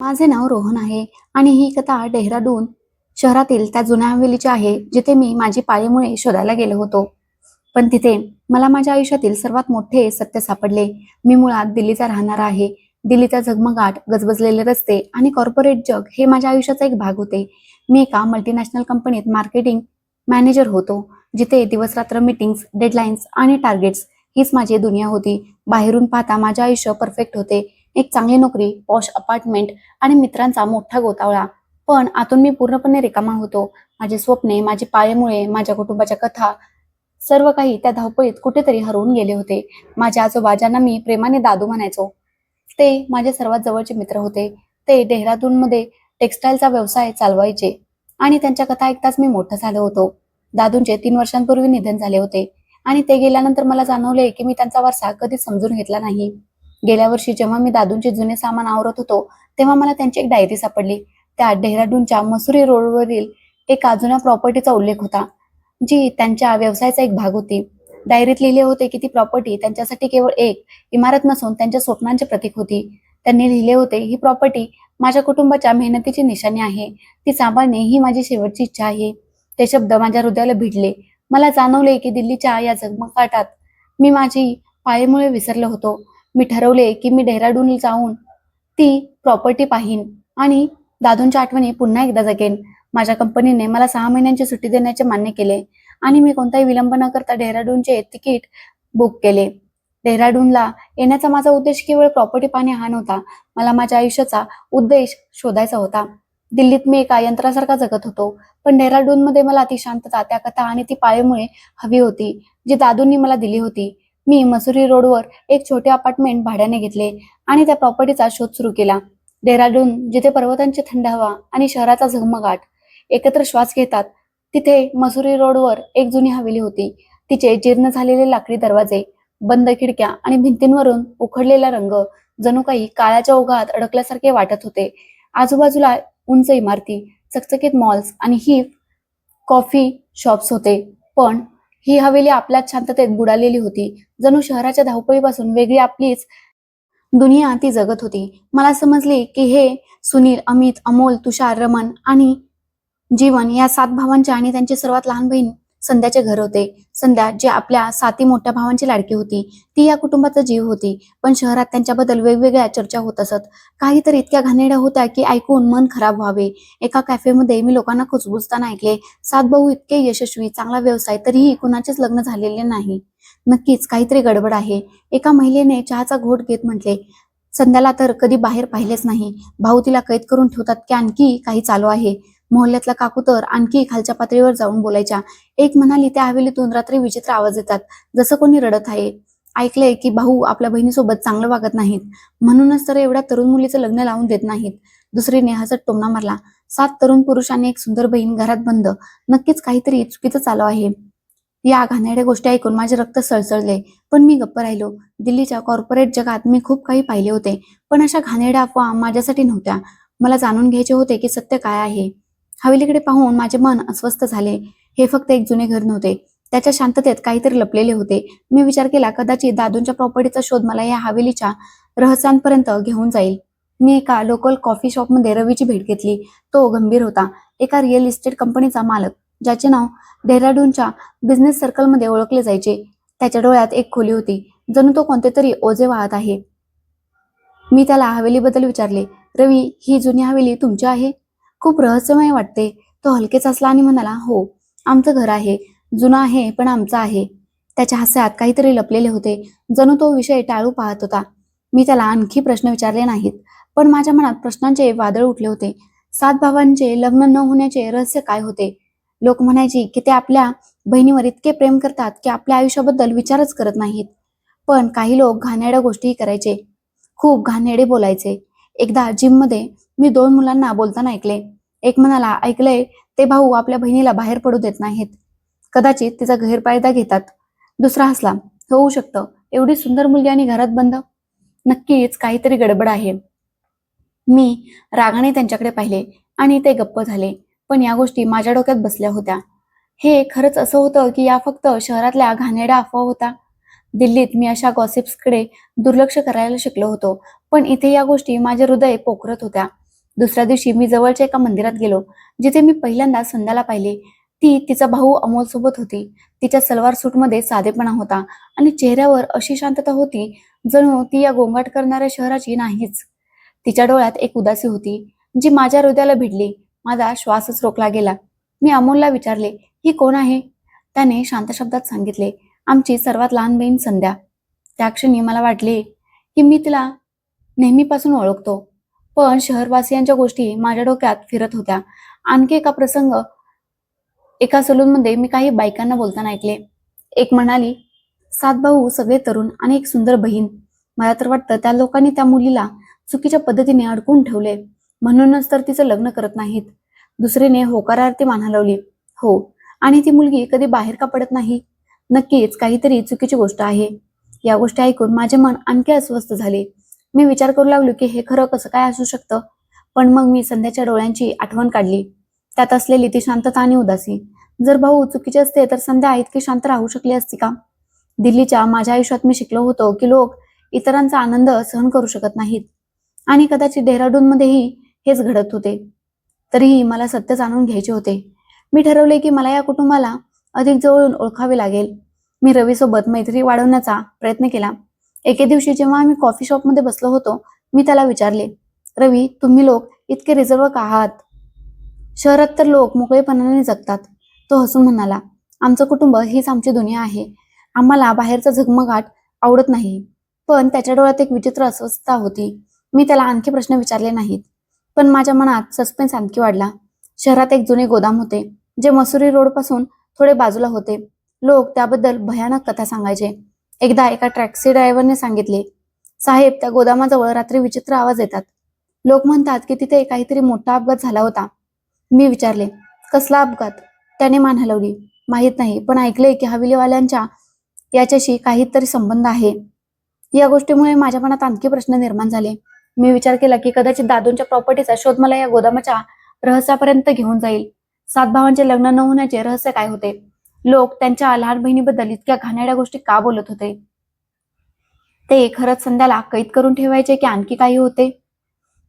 माझे नाव रोहन आहे आणि ही कथा डेहराडून शहरातील त्या जुन्या हवेलीची आहे जिथे मी माझी पाळीमुळे शोधायला गेलो होतो. पण तिथे मला माझ्या आयुष्यातील सर्वात मोठे सत्य सापडले. मी मुळात दिल्लीचा राहणारा आहे. दिल्लीचा झगमगाट, गजबजलेले रस्ते आणि कॉर्पोरेट जग हे माझ्या आयुष्याचा एक भाग होते. मी एका मल्टीनॅशनल कंपनीत मार्केटिंग मॅनेजर होतो, जिथे दिवसरात्र मीटिंग्स, डेडलाईन्स आणि टार्गेट्स हीच माझी दुनिया होती. बाहेरून पाहता माझे आयुष्य परफेक्ट होते. एक चांगली नोकरी, पॉश अपार्टमेंट आणि मित्रांचा मोठा गोतावळा. पण आतून मी पूर्णपणे रिकामा होतो. माझी स्वप्ने, माझी पाळेमुळे, माझ्या कुटुंबाच्या कथा, सर्व काही त्या धावपळीत कुठेतरी हरवून गेले होते. माझ्या आजोबा, ज्यांना मी प्रेमाने दादू म्हणायचो, ते माझे सर्वात जवळचे मित्र होते. ते डेहराडूनमध्ये टेक्सटाईलचा व्यवसाय चालवायचे आणि त्यांच्या कथा ऐकताच मी मोठा झालो होतो. दादूंचे 3 वर्षांपूर्वी निधन झाले होते आणि ते गेल्यानंतर मला जाणवले की मी त्यांचा वारसा कधीच समजून घेतला नाही. गेल्या वर्षी जेव्हा मी दादूंचे जुने सामान आवरत होतो, तेव्हा मला त्यांची एक डायरी सापडली. त्यात डेहराडूनच्या मसुरी रोडवरील एका जुन्या प्रॉपर्टीचा उल्लेख होता, जी त्यांच्या व्यवसायाचा एक भाग होती. डायरीत लिहिले होते की ती प्रॉपर्टी त्यांच्यासाठी केवळ एक इमारत नसून त्यांच्या स्वप्नांचे प्रतीक होती. त्यांनी लिहिले होते, ही प्रॉपर्टी माझ्या कुटुंबाच्या मेहनतीची निशाणी आहे. ती सांभाळणे ही माझी शेवटची इच्छा आहे. ते शब्द माझ्या हृदयाला भिडले. मला जाणवले की दिल्लीच्या या झगमगाटात मी माझी पाळीमुळे विसरलो होतो. मी ठरवले की मी डेहराडूनला जाऊन ती प्रॉपर्टी पाहीन आणि दादूंच्या आठवणी पुन्हा एकदा जगेन. माझ्या कंपनीने मला 6 महिन्यांची सुट्टी देण्याचे मान्य केले आणि मी कोणताही विलंब न करता डेहराडूनचे तिकीट बुक केले. डेहराडूनला येण्याचा माझा उद्देश केवळ प्रॉपर्टी पाहणे हा नव्हता. मला माझ्या आयुष्याचा उद्देश शोधायचा होता. दिल्लीत मी एका यंत्रासारखा जगत होतो, पण डेहराडूनमध्ये मला ती शांतता, त्या कथा आणि ती पाळीमुळे हवी होती, जी दादूंनी मला दिली होती. मी मसुरी रोडवर एक छोटे अपार्टमेंट भाड्याने घेतले आणि त्या प्रॉपर्टीचा शोध सुरू केला. डेहराडून, जिथे पर्वतांची थंड हवा आणि शहराचा झगमगाट एकत्र श्वास घेतात, तिथे मसुरी रोडवर एक जुनी हवेली होती. तिचे जीर्ण झालेले लाकडी दरवाजे, बंद खिडक्या आणि भिंतींवरून उखडलेला रंग जणू काही काळाच्या ओघात अडकल्यासारखे वाटत होते. आजूबाजूला उंच इमारती, चकचकीत मॉल्स आणि ही कॉफी शॉप्स होते, पण ही हवेली आपल्याच शांततेत बुडालेली होती. जणू शहराच्या धावपळीपासून वेगळी आपलीच दुनिया ती जगत होती. मला समजले की हे सुनील, अमित, अमोल, तुषार, रमन आणि जीवन या 7 भावांचे आणि त्यांची सर्वात लहान बहीण संध्याचे घर होते. संध्या, जी आपल्या 7 मोठ्या भावांची लाडकी होती, ती या कुटुंबाचा जीव होती. पण शहरात त्यांच्याबद्दल वेगवेगळ्या चर्चा होत असत. काही तर इतक्या घाणेरड्या होत्या की ऐकून मन खराब व्हावे. एका कॅफेमध्ये मी लोकांना कुजबुजताना ऐकले, 7 भाऊ इतके यशस्वी, चांगला व्यवसाय, तरीही कुणाचेच लग्न झालेले नाही. नक्कीच काहीतरी गडबड आहे. एका महिलेने चहाचा घोट घेत म्हटले, संध्याला तर कधी बाहेर पाहिलेच नाही. भाऊ तिला कैद करून ठेवतात की आणखी काही चालू आहे. मोहल्ल्यातला काकू तर आणखी खालच्या पातळीवर जाऊन बोलायच्या. एक म्हणाली, त्या हवेलीतून रात्री विचित्र आवाज येतात, जसं कोणी रडत आहे. ऐकलंय की भाऊ आपल्या बहिणीसोबत चांगलं वागत नाहीत, म्हणूनच तर एवढ्या तरुण मुलीचं लग्न लावून देत नाहीत. दुसरीने हसत टोमणा मारला, 7 तरुण पुरुष आणि एक सुंदर बहीण घरात बंद. नक्कीच काहीतरी चुकीचं चालू आहे. या घाणेरड्या गोष्टी ऐकून माझे रक्त सळसळले, पण मी गप्प राहिलो. दिल्लीच्या कॉर्पोरेट जगात मी खूप काही पाहिले होते, पण अशा घाणेरड्या अफवा माझ्यासाठी नव्हत्या. मला जाणून घ्यायचे होते की सत्य काय आहे. हवेलीकडे पाहून माझे मन अस्वस्थ झाले. हे फक्त एक जुने घर नव्हते, त्याच्या शांततेत काहीतरी लपलेले होते. मी विचार केला, कदाचित दादूंच्या प्रॉपर्टीचा शोध मला या हवेलीच्या रहस्यांपर्यंत घेऊन जाईल. मी एका लोकल कॉफी शॉपमध्ये रवीची भेट घेतली. तो गंभीर होता, एका रिअल इस्टेट कंपनीचा मालक, ज्याचे नाव डेहराडूनच्या बिझनेस सर्कलमध्ये ओळखले जायचे. त्याच्या डोळ्यात एक खोली होती, जणू तो कोणते तरी ओझे वाहत आहे. मी त्याला हवेलीबद्दल विचारले, रवी, ही जुनी हवेली तुमची आहे? खूप रहस्यमय वाटते. तो हलकेच हसला आणि म्हणाला, हो, आमचं घर आहे. जुनं आहे, पण आमचं आहे. त्याच्या हास्यात काहीतरी लपलेले होते, जणू तो विषय टाळू पाहत होता. मी त्याला आणखी प्रश्न विचारले नाहीत, पण माझ्या मनात प्रश्नांचे वादळ उठले होते. 7 भावांचे लग्न न होण्याचे रहस्य काय होते? लोक म्हणायचे की ते आपल्या बहिणीवर इतके प्रेम करतात की आपल्या आयुष्याबद्दल विचारच करत नाहीत. पण काही लोक घाणेरड्या गोष्टीही करायचे, खूप घाणेरडे बोलायचे. एकदा जिममध्ये मी 2 मुलांना बोलताना ऐकले. एक म्हणाला, ऐकलंय ते भाऊ आपल्या बहिणीला बाहेर पडू देत नाहीत, कदाचित तिचा गैरफायदा घेतात. दुसरा हसला, होऊ शकतं, एवढी सुंदर मुलगी आणि घरात बंद. नक्कीच काहीतरी गडबड आहे. मी रागाने त्यांच्याकडे पाहिले आणि ते गप्प झाले. पण या गोष्टी माझ्या डोक्यात बसल्या होत्या. हे खरंच असं होतं की या फक्त शहरातल्या घाणेरड्या अफवा होत्या? दिल्लीत मी अशा गॉसिप्सकडे दुर्लक्ष करायला शिकलो होतो, पण इथे या गोष्टी माझे हृदय पोखरत होत्या. दुसऱ्या दिवशी मी जवळच्या एका मंदिरात गेलो, जिथे मी पहिल्यांदा संध्याला पाहिले. ती तिचा भाऊ अमोल सोबत होती. तिच्या सलवार सूटमध्ये साधेपणा होता आणि चेहऱ्यावर अशी शांतता होती, जणू ती या गोंगाट करणाऱ्या शहराची नाहीच. तिच्या डोळ्यात एक उदासी होती, जी माझ्या हृदयाला भिडली. माझा श्वासच रोखला गेला. मी अमोलला विचारले, ही कोण आहे? त्याने शांत शब्दात सांगितले, आमची सर्वात लहान बहीण संध्या. त्या क्षणी मला वाटले की मी तिला नेहमीपासून ओळखतो, पण शहरवासियांच्या गोष्टी माझ्या डोक्यात फिरत होत्या. आणखी एका प्रसंग एका सलूनमध्ये मी काही बायकांना बोलताना ऐकले. एक म्हणाली, 7 भाऊ, सगळे तरुण आणि एक सुंदर बहीण. मला तर वाटतं त्या लोकांनी त्या मुलीला चुकीच्या पद्धतीने अडकून ठेवले, म्हणूनच तर तिचं लग्न करत नाहीत. दुसरीने होकारार्थी मान हलवली. हो, आणि ती मुलगी कधी बाहेर का पडत नाही? नक्कीच काहीतरी चुकीची गोष्ट आहे. या गोष्टी ऐकून माझे मन आणखी अस्वस्थ झाले. मी विचार करू लागलो की हे खरं कसं काय असू शकतं. पण मग मी संध्याच्या डोळ्यांची आठवण काढली, त्यात असलेली ती शांतता आणि उदासी. जर भाऊ चुकीचे असते तर संध्या इतकी शांत राहू शकली असती का? दिल्लीच्या माझ्या आयुष्यात मी शिकलो होतो की लोक इतरांचा आनंद सहन करू शकत नाहीत, आणि कदाचित डेहराडूनमध्येही हेच घडत होते. तरीही मला सत्य जाणून घ्यायचे होते. मी ठरवले की मला या कुटुंबाला अधिक जवळून ओळखावे लागेल. मी रवीसोबत मैत्री वाढवण्याचा प्रयत्न केला. एके दिवशी जेव्हा आम्ही कॉफी शॉपमध्ये बसलो होतो, मी त्याला विचारले, रवी, तुम्ही लोक इतके रिझर्व का आहात? शहरात तर लोक मोकळेपणाने जगतात. तो हसून म्हणाला, आमचं कुटुंब हीच आमची दुनिया आहे. आम्हाला बाहेरचा झगमगाट आवडत नाही. पण त्याच्या डोळ्यात एक विचित्र अस्वस्थता होती. मी त्याला आणखी प्रश्न विचारले नाहीत, पण माझ्या मनात सस्पेन्स आणखी वाढला. शहरात एक जुने गोदाम होते, जे मसुरी रोड पासून थोडे बाजूला होते. लोक त्याबद्दल भयानक कथा सांगायचे. एकदा एका टॅक्सी ड्रायव्हरने सांगितले, साहेब, त्या गोदामाजवळ रात्री विचित्र आवाज येतात. लोक म्हणतात की तिथे काहीतरी मोठा अपघात झाला होता. मी विचारले, कसला अपघात? त्याने मान हलवली. माहित नाही, पण ऐकले की हवेलीवाल्यांच्या याच्याशी काहीतरी संबंध आहे. या गोष्टीमुळे माझ्या मनात आणखी प्रश्न निर्माण झाले. मी विचार केला की कदाचित दादूंच्या प्रॉपर्टीचा शोध मला या गोदामाच्या रहस्यापर्यंत घेऊन जाईल. 7 भावांचे लग्न न होण्याचे रहस्य काय होते? लोक त्यांच्या लहान बहिणीबद्दल इतक्या घाणेरड्या गोष्टी का बोलत होते? ते खरंच संध्याला कैद करून ठेवायचे की आणखी काही होते?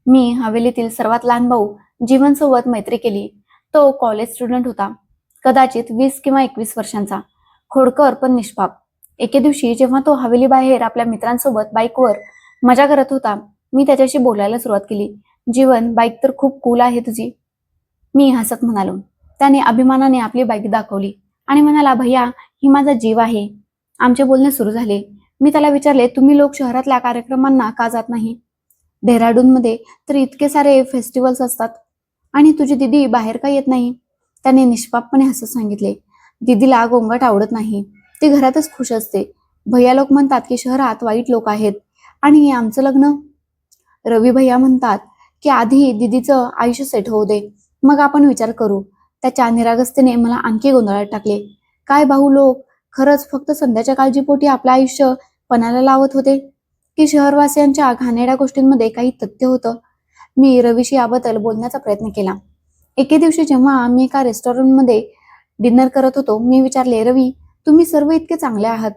मी हवेलीतील सर्वात लहान भाऊ जीवनसोबत मैत्री केली. तो कॉलेज स्टुडंट होता, कदाचित 20 किंवा 21 वर्षांचा, खोडकर पण निष्पाप. एके दिवशी जेव्हा तो हवेली बाहेर आपल्या मित्रांसोबत बाईकवर मजा करत होता, मी त्याच्याशी बोलायला सुरुवात केली. जीवन, बाईक तर खूप कूल आहे तुझी, मी हसत म्हणालो. त्याने अभिमानाने आपली बाईक दाखवली आणि म्हणाला, भैया, ही माझा जीव आहे. आमचे बोलणे सुरू झाले. मी त्याला विचारले, तुम्ही लोक शहरातल्या कार्यक्रमांना का जात नाही? डेहराडूनमध्ये तर इतके सारे फेस्टिवल्स असतात, आणि तुझी दिदी बाहेर का येत नाही? त्याने निष्पापपणे हसत सांगितले, दिदीला गोंगाट आवडत नाही. ती घरातच खुश असते. भैया लोक म्हणतात की शहरात वाईट लोक आहेत. आणि आमचं लग्न? रवी भैया म्हणतात की आधी दिदीचं आयुष्य सेट होऊ दे, मग आपण विचार करू. त्याच्या निरागसतेने मला आणखी गोंधळात टाकले. काय भाऊ लोक खरंच फक्त संध्याच्या काळजीपोटी आपलं आयुष्य पणाला लावत होते, की शहरवासियांच्या घाणेरड्या गोष्टींमध्ये काही तथ्य होतं? मी रवीशी याबद्दल बोलण्याचा प्रयत्न केला. एके दिवशी जेव्हा आम्ही एका रेस्टॉरंटमध्ये डिनर करत होतो, मी विचारले, रवी, तुम्ही सर्व इतके चांगले आहात,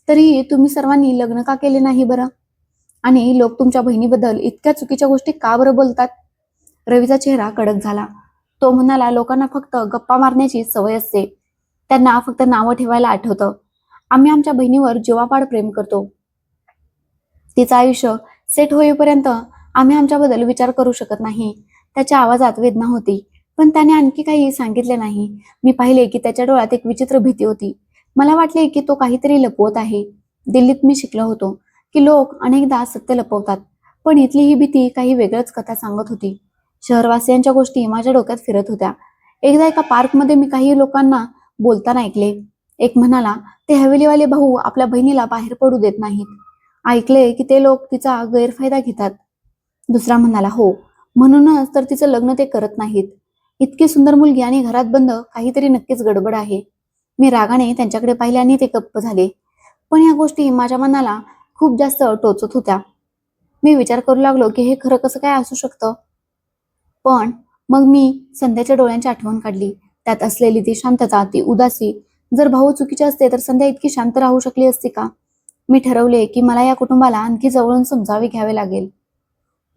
तरीही तुम्ही सर्वांनी लग्न का केले नाही बरं? आणि लोक तुमच्या बहिणीबद्दल इतक्या चुकीच्या गोष्टी का बरं बोलतात? रवीचा चेहरा कडक झाला. तो म्हणाला, लोकांना फक्त गप्पा मारण्याची सवय असते. त्यांना फक्त नावं ठेवायला आठवतं. आम्ही आमच्या बहिणीवर जीवापाड प्रेम करतो. तिचं आयुष्य सेट होईपर्यंत आम्ही आमच्याबद्दल विचार करू शकत नाही. त्याच्या आवाजात वेदना होती, पण त्याने आणखी काही सांगितले नाही. मी पाहिले की त्याच्या डोळ्यात एक विचित्र भीती होती. मला वाटले की तो काहीतरी लपवत आहे. दिल्लीत मी शिकलो होतो की लोक अनेकदा सत्य लपवतात, पण इथली ही भीती काही वेगळंच कथा सांगत होती. शहरवासियांच्या गोष्टी माझ्या डोक्यात फिरत होत्या. एकदा एका पार्कमध्ये मी काही लोकांना बोलताना ऐकले. एक म्हणाला, ते हवेलीवाले भाऊ आपल्या बहिणीला बाहेर पडू देत नाहीत. ऐकले की ते लोक तिचा गैरफायदा घेतात. दुसरा म्हणाला, हो, म्हणूनच तर तिचं लग्न ते करत नाहीत. इतकी सुंदर मुलगी आणि घरात बंद, काहीतरी नक्कीच गडबड आहे. मी रागाने त्यांच्याकडे पाहिले आणि ते गप्प झाले. पण या गोष्टी माझ्या मनाला खूप जास्त टोचत होत्या. मी विचार करू लागलो की हे खरं कसं काय असू शकतं. पण मग मी संध्याच्या डोळ्यांची आठवण काढली. त्यात असलेली ती शांतता, ती उदासी. जर भाऊ चुकीचे असते तर संध्या इतकी शांत राहू शकली असती का? मी ठरवले की मला या कुटुंबाला आणखी जवळून समजावे घ्यावे लागेल.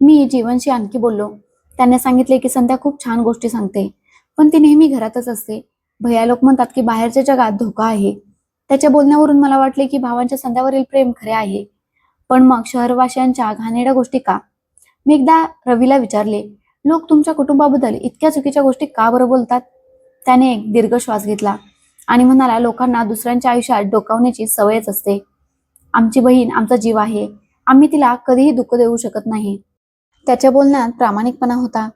मी जीवनशी आणखी बोललो. त्याने सांगितले की संध्या खूप छान गोष्टी सांगते, पण ती नेहमी घरातच असते. भैया लोक म्हणतात की बाहेरच्या जगात धोका आहे. त्याच्या बोलण्यावरून मला वाटले की भावांच्या संध्यावरील प्रेम खरे आहे. पण मग शहरवासियांच्या घाणेरड्या गोष्टी का? मी एकदा रवीला विचारले, लोक तुमच्या कुटुंबाबद्दल इतक्या चुकीच्या गोष्टी का बरं बोलतात? त्याने एक दीर्घ श्वास घेतला आणि म्हणाला, लोकांना दुसऱ्यांच्या आयुष्यात डोकावण्याची सवयच असते. आमची बहीण आमचा जीव आहे. आम्ही तिला कधीही दुःख देऊ शकत नाही. त्याच्या बोलण्यात प्रामाणिकपणा होता,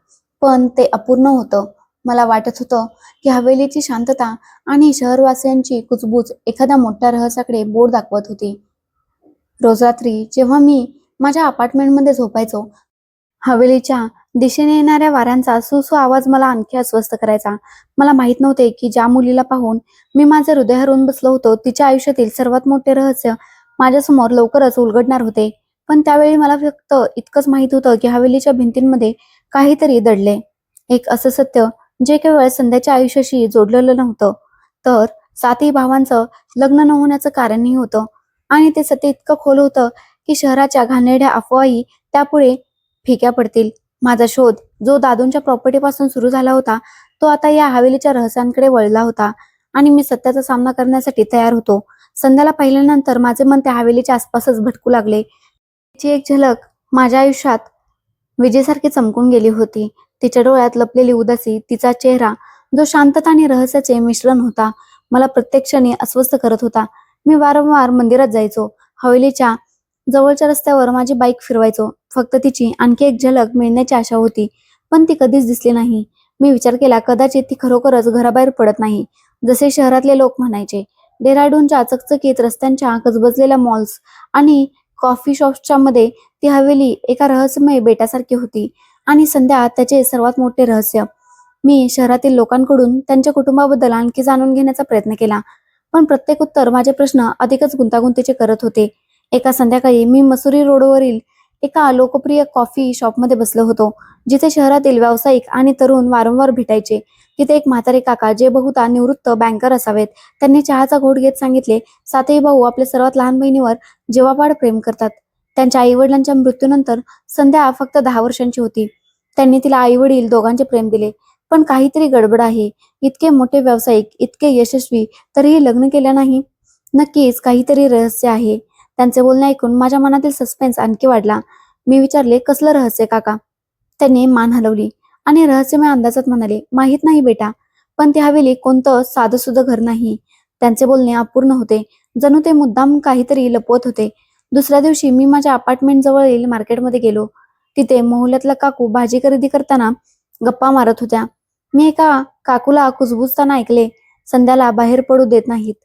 पण ते अपूर्ण होतं. मला वाटत होतं की हवेलीची शांतता आणि शहरवासियांची कुजबूज एखाद्या मोठ्या रहस्याकडे बोट दाखवत होती. रोज रात्री जेव्हा मी माझ्या अपार्टमेंटमध्ये झोपायचो, हवेलीच्या दिशेने येणाऱ्या वाऱ्यांचा सुसू आवाज मला आणखी अस्वस्थ करायचा. मला माहित नव्हते की ज्या मुलीला पाहून मी माझे हृदय हरवून बसलो होतो, तिच्या आयुष्यातील सर्वात मोठे रहस्य माझ्यासमोर लवकरच उलगडणार होते. पण त्यावेळी मला फक्त इतकंच माहित होतं की हवेलीच्या भिंतींमध्ये काहीतरी दडले. एक असं सत्य जे केवळ संध्याच्या आयुष्याशी जोडलेलं नव्हतं, तर सातही भावांचं लग्न न होण्याचं कारणही होतं. आणि ते सत्य इतकं खोल होतं की शहराच्या घाणेरड्या अफवाही त्यापुढे फिक्या पडतील. माझा शोध, जो दादूंच्या प्रॉपर्टीपासून सुरू झाला होता, तो आता या हवेलीच्या रहस्यांकडे वळला होता आणि मी सत्याचा सामना करण्यासाठी तयार होतो. संध्याला पाहिल्यानंतर माझे मन त्या हवेलीच्या आसपासच भटकू लागले. तिची एक झलक माझ्या आयुष्यात विजेसारखी चमकून गेली होती. तिच्या डोळ्यात लपलेली उदासी, तिचा चेहरा जो शांतता आणि रहस्याचे मिश्रण होता, मला प्रत्येक क्षणी अस्वस्थ करत होता. मी वारंवार मंदिरात जायचो, हवेलीच्या जवळच्या रस्त्यावर माझी बाईक फिरवायचो. फक्त तिची आणखी एक झलक मिळण्याची आशा होती, पण ती कधीच दिसली नाही. मी विचार केला, कदाचित ती खरोखरच घराबाहेर पडत नाही, जसे शहरातले लोक म्हणायचे. डेहराडूनच्या चकचकीत रस्त्यांच्या गजबजलेल्या मॉल्स आणि कॉफी शॉप्सच्या मध्ये ती हवेली एका रहस्यमय बेटासारखी होती. आणि संध्या त्याचे सर्वात मोठे रहस्य. मी शहरातील लोकांकडून त्यांच्या कुटुंबाबद्दल आणखी जाणून घेण्याचा प्रयत्न केला, पण प्रत्येक उत्तर माझे प्रश्न अधिकच गुंतागुंतीचे करत होते. एका संध्याकाळी मी मसुरी रोडवरील एका लोकप्रिय कॉफी शॉपमध्ये बसलो होतो, जिथे शहरातील व्यावसायिक आणि तरुण वारंवार भेटायचे. तिथे एक म्हातारे काका, जे बहुधा निवृत्त बँकर असावेत, त्यांनी चहाचा घोट घेत सांगितले, सातही भाऊ आपल्या सर्वात लहान बहिणीवर जीवापाड प्रेम करतात. त्यांच्या आईवडिलांच्या मृत्यूनंतर संध्या फक्त 10 वर्षांची होती. त्यांनी तिला आईवडील दोघांचे प्रेम दिले, पण काहीतरी गडबड आहे. इतके मोठे व्यावसायिक, इतके यशस्वी, तरीही लग्न केलं नाही. नक्कीच काहीतरी रहस्य आहे. त्यांचे बोलणे ऐकून माझ्या मनातील सस्पेन्स आणखी वाढला. मी विचारले, कसलं रहस्य काका? त्यांनी मान हलवली आणि रहस्यमय अंदाजात म्हणाले, माहीत नाही बेटा, पण ती हवेली कोणतं साधंसुधं घर नाही. त्यांचे बोलणे अपूर्ण होते, जणू ते मुद्दाम काहीतरी लपवत होते. दुसऱ्या दिवशी मी माझ्या अपार्टमेंट जवळील मार्केटमध्ये गेलो. तिथे मोहल्ल्यातल्या काकू भाजी खरेदी करताना गप्पा मारत होत्या. मी एका काकूला कुजबुजताना ऐकले, संध्याला बाहेर पडू देत नाहीत.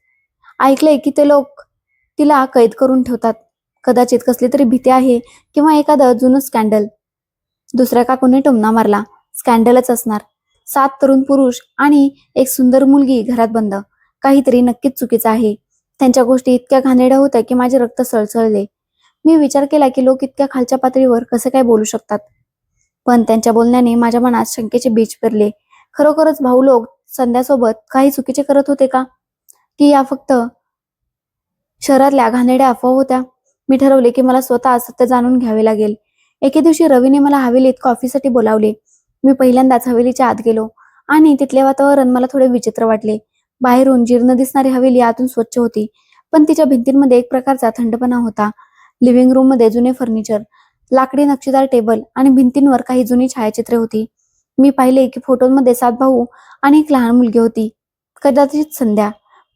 ऐकले की ते लोक तिला कैद करून ठेवतात. कदाचित कसली तरी भीती आहे किंवा एखादं जुनं स्कॅन्डल. दुसऱ्या काकूने टोमणा मारला, स्कॅन्डलच असणार. 7 तरुण पुरुष आणि एक सुंदर मुलगी घरात बंद. काहीतरी नक्कीच चुकीचं आहे. त्यांच्या गोष्टी इतक्या घाणेरड्या होत्या की माझे रक्त सळसळले. मी विचार केला की लोक इतक्या खालच्या पातळीवर कसे काय बोलू शकतात. पण त्यांच्या बोलण्याने माझ्या मनात शंकेचे बीज पेरले. खरोखरच भाऊ लोक संध्यासोबत काही चुकीचे करत होते का? की या फक्त शहरातल्या घाणेरड्या अफवा होत्या? मी ठरवले की मला स्वतः सत्य जाणून घ्यावे लागेल. एके दिवशी रवीने मला हवेलीत कॉफीसाठी बोलावले. मी पहिल्यांदाच हवेलीच्या आत गेलो आणि तिथले वातावरण मला थोडे विचित्र वाटले. बाहेरून जीर्ण दिसणारी हवेली आतून स्वच्छ होती, पण तिच्या भिंतींमध्ये एक प्रकारचा थंडपणा होता. लिव्हिंग रूम मध्ये जुने फर्निचर, लाकडी नक्षीदार टेबल आणि भिंतींवर काही जुनी छायाचित्रे होती. मी पाहिले की फोटोमध्ये 7 भाऊ आणि एक लहान मुलगी होती, कदाचित संध्या.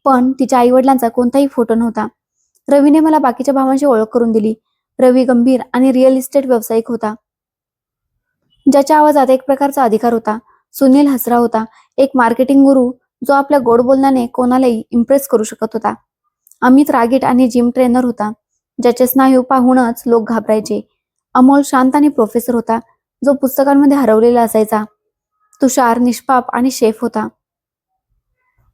पण तिच्या आईवडिलांचा कोणताही फोटो नव्हता. रवीने मला बाकीच्या भावांशी ओळख करून दिली. रवी गंभीर आणि रिअल इस्टेट व्यावसायिक होता, ज्याच्या आवाजात एक प्रकारचा अधिकार होता. सुनील हसरा होता, एक मार्केटिंग गुरु, जो आपल्या गोड बोलण्याने कोणालाही इम्प्रेस करू शकत होता. अमित रागीट आणि जिम ट्रेनर होता, ज्याचे स्नायू पाहूनच लोक घाबरायचे. अमोल शांत आणि प्रोफेसर होता, जो पुस्तकांमध्ये हरवलेला असायचा. तुषार निष्पाप आणि शेफ होता,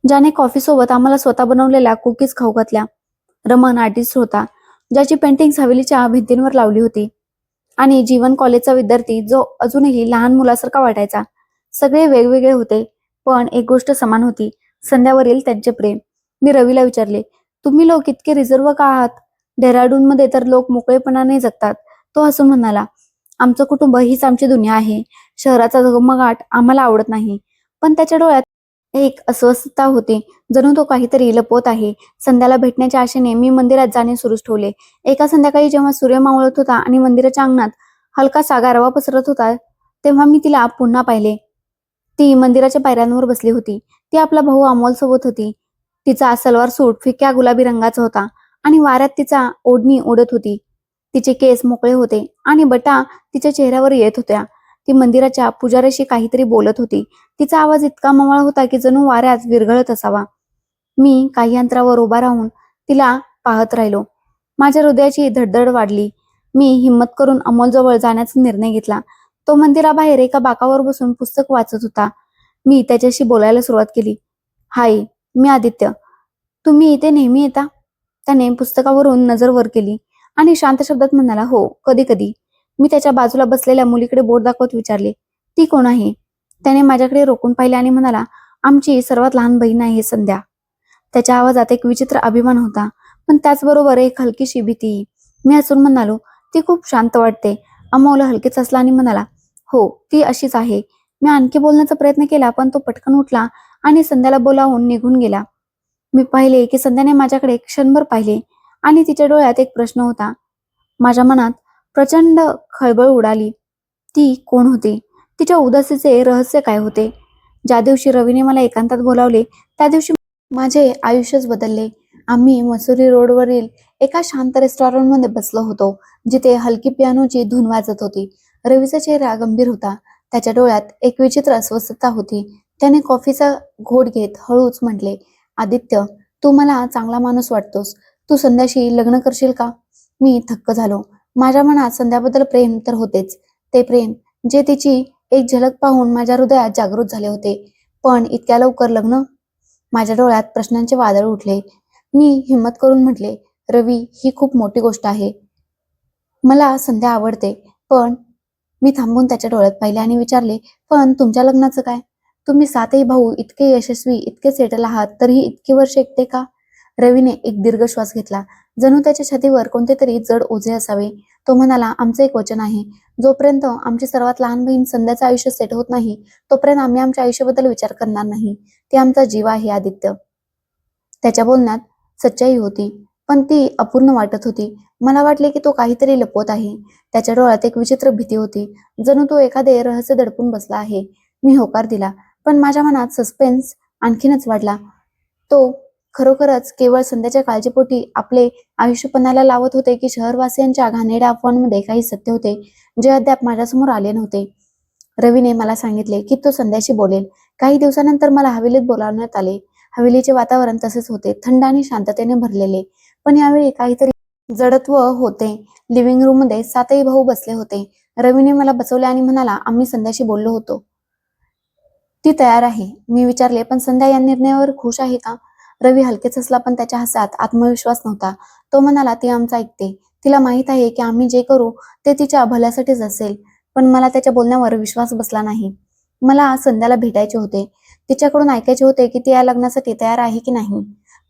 ज्याने कॉफीसोबत आम्हाला स्वतः बनवलेल्या कुकीज खाऊ घातल्या. रमन आर्टिस्ट होता, ज्याची पेंटिंग्स हवेलीच्या भिंतींवर लावली होती. आणि जीवन कॉलेजचा विद्यार्थी, जो अजूनही लहान मुलासारखा वाटायचा. सगळे वेगवेगळे होते, पण एक गोष्ट समान होती, संध्यावरील त्यांचे प्रेम. मी रवीला विचारले, तुम्ही लोक इतके रिझर्व का आहात? डेहराडूनमध्ये तर लोक मोकळेपणाने जगतात. तो हसून म्हणाला, आमचं कुटुंब हीच आमची दुनिया आहे. शहराचा झगमगाट आम्हाला आवडत नाही. पण त्याच्या डोळ्यात एक अस्वस्थता होती, जणू तो काहीतरी लपवत आहे. संध्याला भेटण्याच्या आशेने मी मंदिरात जाणे सुरूच ठेवले. एका संध्याकाळी जेव्हा सूर्य मावळत होता आणि मंदिराच्या अंगणात हलकासा गारवा पसरत होता, तेव्हा मी तिला पुन्हा पाहिले. ती मंदिराच्या पायऱ्यांवर बसली होती. ती आपला भाऊ अमोल सोबत होती. तिचा सलवार सूट फिक्या गुलाबी रंगाचा होता आणि वाऱ्यात तिचा ओढणी उडत होती. तिचे केस मोकळे होते आणि बटा तिच्या चेहऱ्यावर येत होत्या. ती मंदिराच्या पुजाऱ्याशी काहीतरी बोलत होती. तिचा आवाज इतका मवाळ होता की जणू वाऱ्यात विरघळत असावा. मी काही अंतरावर उभा राहून तिला पाहत राहिलो. माझ्या हृदयाची धडधड वाढली. मी हिम्मत करून अमोलजवळ जाण्याचा निर्णय घेतला. तो मंदिराबाहेर एका बाकावर बसून पुस्तक वाचत होता. मी त्याच्याशी बोलायला सुरुवात केली. हाय, मी आदित्य. तुम्ही इथे नेहमी येता? त्याने पुस्तकावरून नजर वर केली आणि शांत शब्दात म्हणाला, हो, कधी कधी. मी त्याच्या बाजूला बसलेल्या मुलीकडे बोट दाखवत विचारले, ती कोण आहे? त्याने माझ्याकडे रोखून पाहिले आणि म्हणाला, आमची सर्वात लहान बहीण आहे संध्या. त्याच्या आवाजात एक विचित्र अभिमान होता, पण त्याचबरोबर एक हलकीशी भीती. मी हसून म्हणालो, ती खूप शांत वाटते. अमोल हलकेच हसला आणि म्हणाला, हो, ती अशीच आहे. मी आणखी बोलण्याचा प्रयत्न केला, पण तो पटकन उठला आणि संध्याला बोलावून निघून गेला. मी पाहिले की संध्याने माझ्याकडे क्षणभर पाहिले आणि तिच्या डोळ्यात एक प्रश्न होता. माझ्या मनात प्रचंड खळबळ उडाली. ती कोण होती? तिच्या उदासीचे रहस्य काय होते? ज्या दिवशी रवीने मला एकांतात बोलावले, त्या दिवशी माझे आयुष्यच बदलले. आम्ही मसुरी रोडवरील एका शांत रेस्टॉरंटमध्ये बसलो होतो, जिथे हलकी पियानोची धून वाजत होती. रवीचा चेहरा गंभीर होता. त्याच्या डोळ्यात एक विचित्र अस्वस्थता होती. त्याने कॉफीचा घोट घेत हळूच म्हटले, आदित्य, तू मला चांगला माणूस वाटतोस. तू संध्याशी लग्न करशील का? मी थक्क झालो. माझ्या मनात संध्याबद्दल प्रेम तर होतेच. ते प्रेम जे तिची एक झलक पाहून माझ्या हृदयात जागृत झाले होते. पण इतक्या लवकर लग्न? माझ्या डोळ्यात प्रश्नांचे वादळ उठले. मी हिम्मत करून म्हटले, रवी, ही खूप मोठी गोष्ट आहे. मला संध्या आवडते, पण मी थांबून त्याच्या डोळ्यात पाहिले आणि विचारले, पण तुमच्या लग्नाचं काय? तुम्ही सातही भाऊ इतके यशस्वी, इतके सेटल आहात, तरीही इतकी वर्ष एकटे का? रवीने एक दीर्घ श्वास घेतला. जणू त्याच्या छातीवर कोणते तरी जड ओझे असावे. तो म्हणाला, आमचं एक वचन आहे. जोपर्यंत आमची सर्वात लहान बहीण संध्याचं आयुष्य सेट होत नाही, तोपर्यंत आम्ही आमच्या आयुष्याबद्दल विचार करणार नाही. ती आमचा जीव आहे, आदित्य. त्याच्या बोलण्यात सच्चाई होती, पण ती अपूर्ण वाटत होती. मला वाटले की तो काहीतरी लपवत आहे. त्याच्या डोळ्यात एक विचित्र भीती होती, जणू तो एखादे रहस्य दडपून बसला आहे. मी होकार दिला, पण माझ्या मनात सस्पेन्स आणखीनच वाढला. तो खरोखरच केवळ संध्याच्या काळजीपोटी आपले आयुष्य पणाला लावत होते, की शहरवासियांच्या घाणेरड्या अफवांमध्ये काही सत्य होते, जे अद्याप माझ्यासमोर आले नव्हते. रवीने मला सांगितले की तो संध्याशी बोलेल. काही दिवसानंतर मला हवेलीत बोलावण्यात आले. हवेलीचे वातावरण तसेच होते, थंड आणि शांततेने भरलेले. पण यावेळी काहीतरी जडत्व होते. लिव्हिंग रूम मध्ये सातही भाऊ बसले होते. रवीने मला बसवले आणि म्हणाला, आम्ही संध्याशी बोललो होतो. ती तयार आहे. मी विचारले, पण संध्या या निर्णयावर खुश आहे का? रवी हलकेच हसला, पण त्याच्या हसात आत्मविश्वास नव्हता. तो म्हणाला, ती आमचं ऐकते. तिला माहित आहे की आम्ही जे करू ते तिच्या भल्यासाठीच असेल. पण मला त्याच्या बोलण्यावर विश्वास बसला नाही. मला संध्याला भेटायचे होते. तिच्याकडून ऐकायचे होते की ती या लग्नासाठी तयार आहे की नाही.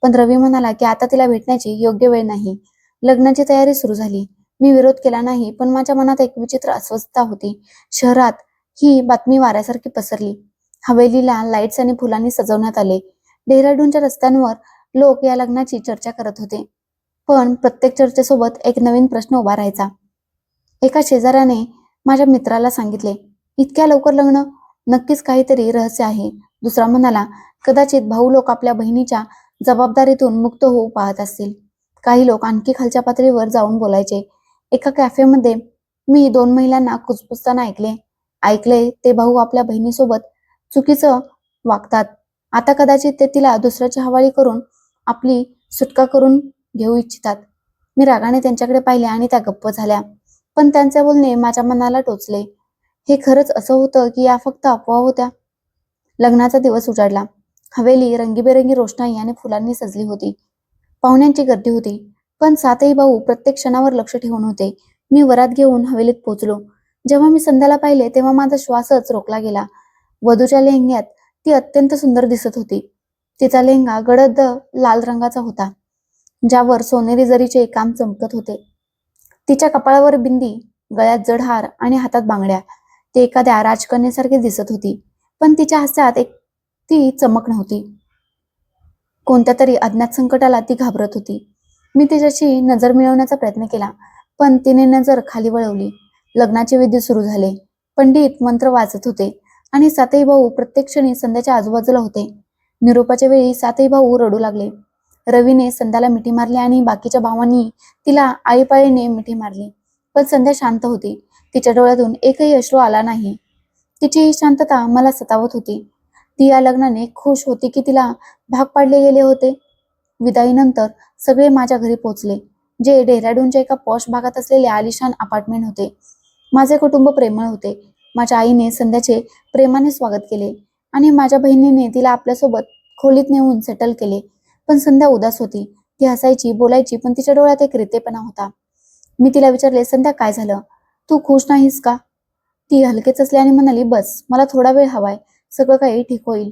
पण रवी म्हणाला की आता तिला भेटण्याची योग्य वेळ नाही. लग्नाची तयारी सुरू झाली. मी विरोध केला नाही, पण माझ्या मनात एक विचित्र अस्वस्थता होती. शहरात ही बातमी वाऱ्यासारखी पसरली. हवेलीला लाईट्स आणि फुलांनी सजवण्यात आले. डेहराडूनच्या रस्त्यांवर लोक या लग्नाची चर्चा करत होते. पण प्रत्येक चर्चेसोबत एक नवीन प्रश्न उभा राहायचा. एका शेजाऱ्याने माझ्या मित्राला सांगितले, इतक्या लवकर लग्न? नक्कीच काहीतरी रहस्य आहे. दुसरा म्हणाला, कदाचित भाऊ लोक आपल्या बहिणीच्या जबाबदारीतून मुक्त होऊ पाहत असतील. काही लोक आणखी खालच्या पातळीवर जाऊन बोलायचे. एका कॅफेमध्ये मी दोन महिलांना कुजबुजताना ऐकले ते भाऊ आपल्या बहिणीसोबत चुकीचं वागतात. आता कदाचित ते तिला दुसऱ्याची हवाली करून आपली सुटका करून घेऊ इच्छितात. मी रागाने त्यांच्याकडे पाहिले आणि त्या गप्प झाल्या. पण त्यांचे बोलणे माझ्या मनाला टोचले. हे खरंच असं होतं की या फक्त अफवा होत्या? लग्नाचा दिवस उजाडला. हवेली रंगीबेरंगी रोषणाई आणि फुलांनी सजली होती. पाहुण्यांची गर्दी होती, पण सातही भाऊ प्रत्येक क्षणावर लक्ष ठेवून होते. मी वरात घेऊन हवेलीत पोहोचलो. जेव्हा मी संध्याला पाहिले तेव्हा माझा श्वासच रोखला गेला. वधूच्या लेहंग्यात ती अत्यंत सुंदर दिसत होती. तिचा लेहंगा गडद लाल रंगाचा होता, ज्यावर सोनेरी जरीचे काम चमकत होते. तिच्या कपाळावर बिंदी गळ्यात जड हार आणि हातात बांगड्या. ती एखाद्या राजकन्येसारखी दिसत होती, पण तिच्या हास्यात एक ती चमक नव्हती. कोणत्या तरी अज्ञात संकटाला ती घाबरत होती. मी तिच्याशी नजर मिळवण्याचा प्रयत्न केला, पण तिने नजर खाली वळवली. लग्नाचे विधी सुरू झाले. पंडित मंत्र वाचत होते आणि सातही भाऊ प्रत्येक क्षणी संध्याच्या आजूबाजूला होते. निरोपाच्या वेळी सातही भाऊ रडू लागले. रवीने संध्याला मिठी मारली आणि बाकीच्या भावांनी तिला आळीपाळीने मिठी मारली. पण संध्या शांत होती. तिच्या डोळ्यातून एकही अश्रू आला नाही. तिची ही शांतता मला सतावत होती. ती या लग्नाने खुश होती की तिला भाग पाडले गेले होते. विदाईनंतर सगळे माझ्या घरी पोहोचले, जे डेहराडूनच्या एका पॉश भागात असलेले आलिशान अपार्टमेंट होते. माझे कुटुंब प्रेमळ होते. माझ्या आईने संध्याचे प्रेमाने स्वागत केले आणि माझ्या बहिणीने तिला आपल्यासोबत खोलीत नेऊन सेटल केले. पण संध्या उदास होती. ती हसायची, बोलायची, पण तिच्या डोळ्यात एक रितेपणा होता. मी तिला विचारले, संध्या काय झालं? तू खुश नाहीस का? ती हलकेच असली आणि म्हणाली, बस मला थोडा वेळ हवाय, सगळं काही ठीक होईल.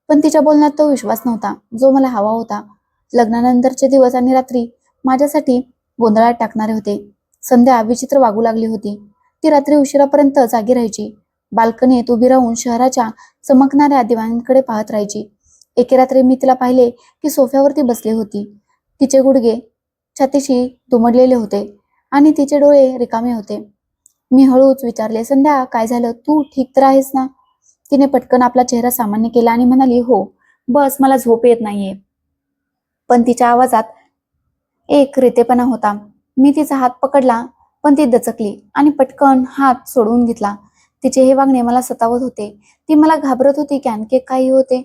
पण तिच्या बोलण्यात तो विश्वास नव्हता जो मला हवा होता. लग्नानंतरचे दिवस आणि रात्री माझ्यासाठी गोंधळात टाकणारे होते. संध्या विचित्र वागू लागली होती. ती रात्री उशिरापर्यंत जागी राहायची. बाल्कनीत उभी राहून शहराच्या चमकणाऱ्या दिव्यांकडे पाहत राहायची. एके रात्री मी तिला पाहिले की सोफ्यावरती बसली होती. तिचे गुडघे छातीशी दुमडलेले होते आणि तिचे डोळे रिकामे होते. मी हळूच विचारले, संध्या काय झालं? तू ठीक तर आहेस ना? तिने पटकन आपला चेहरा सामान्य केला आणि म्हणाली, हो, बस मला झोप येत नाहीये. पण तिच्या आवाजात एक रेतेपणा होता. मी तिचा हात पकडला, पण ती दचकली आणि पटकन हात सोडवून घेतला. तिचे हे वागणे मला सतावत होते. ती मला घाबरत होती की आणखी काही होते.